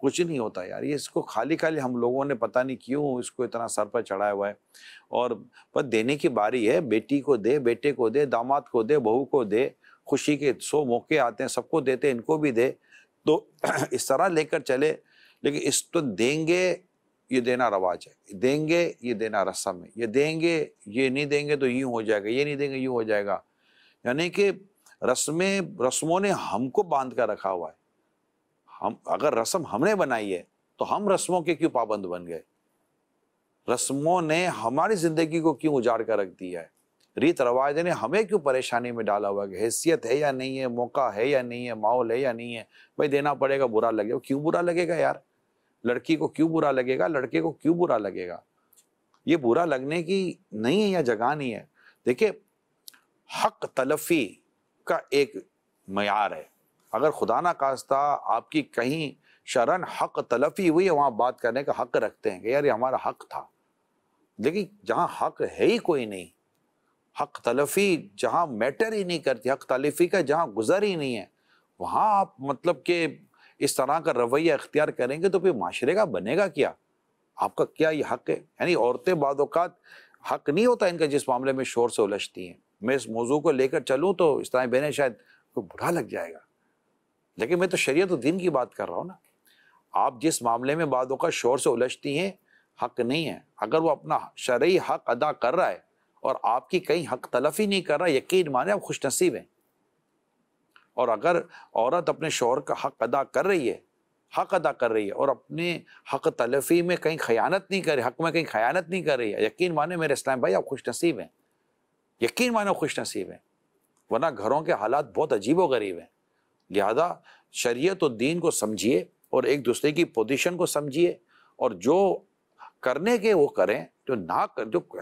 کچھ نہیں ہوتا یار. یہ اس کو خالی ہم لوگوں نے پتہ نہیں کیوں اس کو اتنا سر پر چڑھایا ہوا ہے. اور بس دینے کی باری ہے. بیٹی کو دے، بیٹے کو دے، داماد کو دے، بہو کو دے. خوشی کے 100 موقع آتے ہیں، سب کو دیتے، ان کو بھی دے. تو اس طرح لے کر چلے. لیکن اس تو دیں گے یہ دینا رواج ہے، دیں گے یہ دینا رسم ہے، یہ دیں گے یہ نہیں دیں گے تو یوں ہو جائے گا، یہ نہیں دیں گے یوں ہو جائے گا. یعنی کہ رسموں نے ہم کو باندھ کر رکھا ہوا ہے. اگر رسم ہم نے بنائی ہے تو ہم رسموں کے کیوں پابند بن گئے؟ رسموں نے ہماری زندگی کو کیوں اجاڑ کر رکھ دیا ہے؟ ریت رواج نے ہمیں کیوں پریشانی میں ڈالا ہوا ہے؟ حیثیت ہے یا نہیں ہے، موقع ہے یا نہیں ہے، ماحول ہے یا نہیں ہے. بھائی دینا پڑے گا، برا لگے گا. کیوں برا لگے گا یار؟ لڑکی کو کیوں برا لگے گا؟ لڑکے کو کیوں برا لگے گا؟ یہ برا لگنے کی نہیں ہے یا جگہ نہیں ہے. دیکھیں، حق تلفی کا ایک معیار ہے. اگر خدا نہ خواستہ آپ کی کہیں شرن حق تلفی ہوئی ہے، وہاں بات کرنے کا حق رکھتے ہیں کہ یار یہ ہمارا حق تھا. لیکن جہاں حق ہے ہی کوئی نہیں، حق تلفی جہاں میٹر ہی نہیں کرتی، حق تلفی کا جہاں گزر ہی نہیں ہے، وہاں آپ مطلب کہ اس طرح کا رویہ اختیار کریں گے تو پھر معاشرے کا بنے گا کیا؟ آپ کا کیا یہ حق ہے؟ یعنی عورتیں بعض اوقات حق نہیں ہوتا ان کا جس معاملے میں شور سے الجھتی ہیں. میں اس موضوع کو لے کر چلوں تو اس طرح بہنیں شاید کوئی برا لگ جائے گا، لیکن میں تو شریعت و دین کی بات کر رہا ہوں نا. آپ جس معاملے میں بعض اوقات شور سے الجھتی ہیں، حق نہیں ہے. اگر وہ اپنا شرعی حق ادا کر رہا ہے اور آپ کی کہیں حق تلفی نہیں کر رہا، یقین مانے آپ خوش نصیب ہیں. اور اگر عورت اپنے شوہر کا حق ادا کر رہی ہے اور اپنے حق تلفی میں کہیں خیانت نہیں کر رہی، حق میں کہیں خیانت نہیں کر رہی ہے، یقین مانے میرے اسلام بھائی آپ خوش نصیب ہیں. یقین مانے خوش نصیب ہیں. ورنہ گھروں کے حالات بہت عجیب و غریب ہیں. لہذا شریعت و دین کو سمجھیے اور ایک دوسرے کی پوزیشن کو سمجھیے، اور جو کرنے کے وہ کریں، جو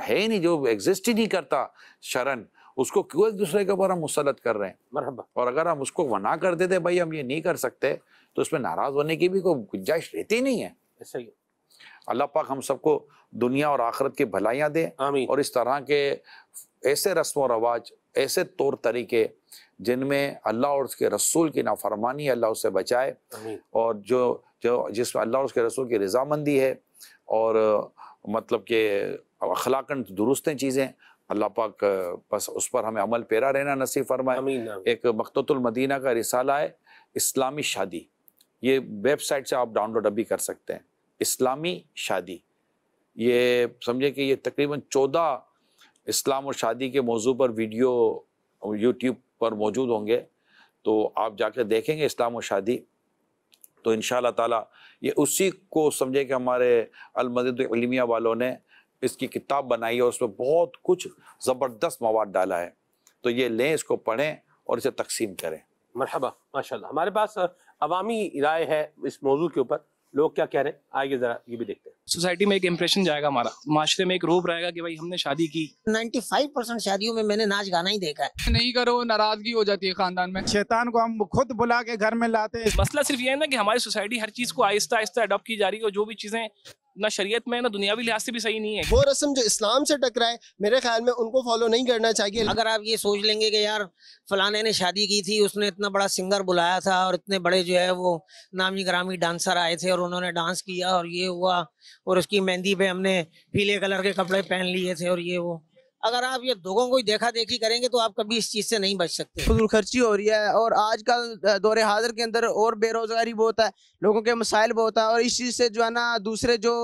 ہے ہی نہیں، جو ایگزسٹ ہی نہیں کرتا شرن، اس کو کیوں ایک دوسرے کے اوپر ہم مسلط کر رہے ہیں؟ مرحبا. اور اگر ہم اس کو منع کر دیتے بھائی ہم یہ نہیں کر سکتے، تو اس میں ناراض ہونے کی بھی کوئی گنجائش رہتی نہیں ہے. صحیح. اللہ پاک ہم سب کو دنیا اور آخرت کی بھلائیاں دے. آمین. اور اس طرح کے ایسے رسم و رواج، ایسے طور طریقے جن میں اللہ اور اس کے رسول کی نافرمانی، اللہ اس سے بچائے. آمین. اور جس میں اللہ اور اس کے رسول کی رضامندی ہے اور مطلب کہ اخلاقاً درست ہیں چیزیں، اللہ پاک بس اس پر ہمیں عمل پیرا رہنا نصیب فرمائے. آمین. ایک مقتۃ المدینہ کا رسالہ ہے اسلامی شادی، یہ ویب سائٹ سے آپ ڈاؤن لوڈ ابھی کر سکتے ہیں. اسلامی شادی، یہ سمجھے کہ یہ تقریباً 14 اسلام اور شادی کے موضوع پر ویڈیو یوٹیوب پر موجود ہوں گے. تو آپ جا کے دیکھیں گے اسلام و شادی، تو انشاءاللہ تعالیٰ یہ اسی کو سمجھے کہ ہمارے المدینہ علمیہ والوں نے اس کی کتاب بنائی ہے اور اس میں بہت کچھ زبردست مواد ڈالا ہے. تو یہ لیں، اس کو پڑھیں اور اسے تقسیم کریں. مرحبا. ماشاءاللہ. ہمارے پاس عوامی رائے ہے اس موضوع کے اوپر، لوگ کیا کہہ رہے ہیں، آئیے ذرا یہ بھی دیکھتے ہیں. سوسائٹی میں ایک امپریشن جائے گا ہمارا، معاشرے میں ایک روب رہے گا کہ بھائی ہم نے شادی کی. 95% شادیوں میں میں نے ناچ گانا ہی دیکھا ہے. نہیں کرو ناراضگی ہو جاتی ہے خاندان میں. شیطان کو ہم خود بلا کے گھر میں لاتے ہیں. مسئلہ صرف یہ ہے نا کہ ہماری سوسائٹی ہر چیز کو آہستہ آہستہ اڈاپٹ کی جا رہی ہے، اور جو بھی چیزیں نہ شریعت میں نہ دنیاوی لحاظ سے بھی صحیح نہیں ہے. وہ رسم جو اسلام سے ٹکرائے میرے خیال میں ان کو فالو نہیں کرنا چاہیے. اگر آپ یہ سوچ لیں گے کہ یار فلانے نے شادی کی تھی، اس نے اتنا بڑا سنگر بلایا تھا اور اتنے بڑے جو ہے وہ نامی گرامی ڈانسر آئے تھے اور انہوں نے ڈانس کیا اور یہ ہوا، اور اس کی مہندی پہ ہم نے پیلے کلر کے کپڑے پہن لیے تھے اور یہ وہ، اگر آپ یہ لوگوں کو دیکھا دیکھی کریں گے تو آپ کبھی اس چیز سے نہیں بچ سکتے. فضول خرچی ہو رہی ہے، اور آج کل دور حاضر کے اندر اور بے روزگاری بہت ہے، لوگوں کے مسائل بہت ہے، اور اس چیز سے جو ہے نا دوسرے جو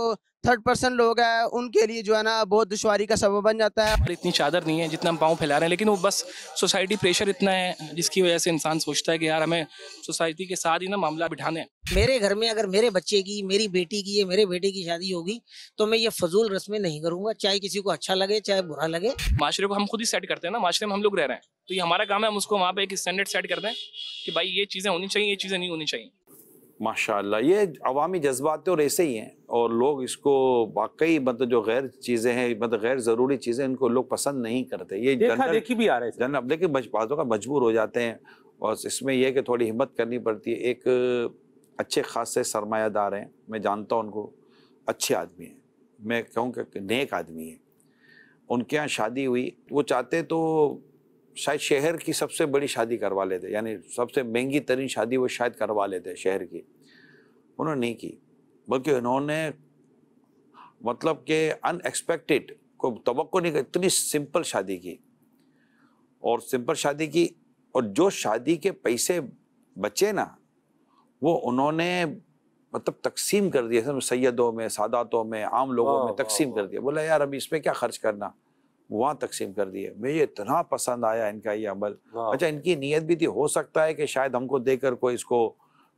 3rd% لوگ ہیں ان کے لیے جو ہے نا بہت دشواری کا سبب بن جاتا ہے. ہماری اتنی چادر نہیں ہے جتنا ہم پاؤں پھیلا رہے ہیں، لیکن وہ بس سوسائٹی پریشر اتنا ہے جس کی وجہ سے انسان سوچتا ہے کہ یار ہمیں سوسائٹی کے ساتھ ہی نا معاملہ بٹھانے ہیں. میرے گھر میں اگر میرے بچے کی، میری بیٹی کی یا میرے بیٹے کی شادی ہوگی تو میں یہ فضول رسمیں نہیں کروں گا، چاہے کسی کو اچھا لگے چاہے برا لگے. معاشرے کو ہم خود ہی سیٹ کرتے ہیں نا، معاشرے میں ہم لوگ رہ رہے ہیں، تو یہ ہمارا کام ہے ہم اس کو وہاں پہ ایک اسٹینڈرڈ سیٹ کر دیں کہ بھائی یہ چیزیں ہونی چاہیے، یہ چیزیں نہیں ہونی چاہیے. ماشاءاللہ یہ عوامی جذبات اور ایسے ہی ہیں، اور لوگ اس کو واقعی مطلب جو غیر چیزیں ہیں، مطلب غیر ضروری چیزیں، ان کو لوگ پسند نہیں کرتے. یہ دیکھی بھی آ رہے ہیں، لیکن بعضوں کا مجبور ہو جاتے ہیں، اور اس میں یہ کہ تھوڑی ہمت کرنی پڑتی ہے. ایک اچھے خاصے سرمایہ دار ہیں، میں جانتا ہوں ان کو، اچھے آدمی ہیں، میں کہوں کہ نیک آدمی ہیں. ان کے یہاں شادی ہوئی، وہ چاہتے تو شاید شہر کی سب سے بڑی شادی کروا لیتے، یعنی سب سے مہنگی ترین شادی وہ شاید کروا لیتے شہر کی، انہوں نے نہیں کی، بلکہ انہوں نے مطلب کہ ان ایکسپیکٹڈ، کوئی توقع نہیں، اتنی سمپل شادی کی، اور سمپل شادی کی، اور جو شادی کے پیسے بچے نا وہ انہوں نے مطلب تقسیم کر دیا، سیدوں میں، ساداتوں میں، عام لوگوں میں تقسیم کر دیا، بولا یار ابھی اس میں کیا خرچ کرنا، وہاں تقسیم کر دیے۔ مجھے اتنا پسند آیا ان کا یہ عمل۔ اچھا ان کی نیت بھی تھی، ہو سکتا ہے کہ شاید ہم کو دیکھ کر کوئی اس کو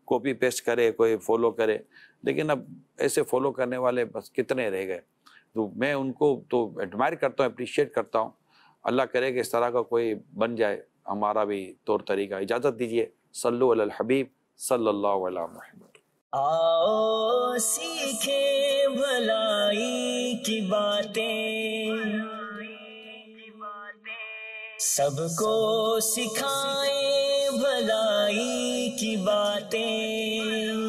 کاپی پیسٹ کرے، کوئی فالو کرے، لیکن اب ایسے فالو کرنے والے بس کتنے رہ گئے۔ تو میں ان کو تو ایڈمائر کرتا ہوں، اپریشیٹ کرتا ہوں، اللہ کرے کہ اس طرح کا کوئی بن جائے ہمارا بھی طور طریقہ۔ اجازت دیجیے، صلو علی الحبیب صلی اللہ علیہ محمد۔ آؤ سیکھیں بھلائی کی باتیں، سب کو سکھائیں بھلائی کی باتیں۔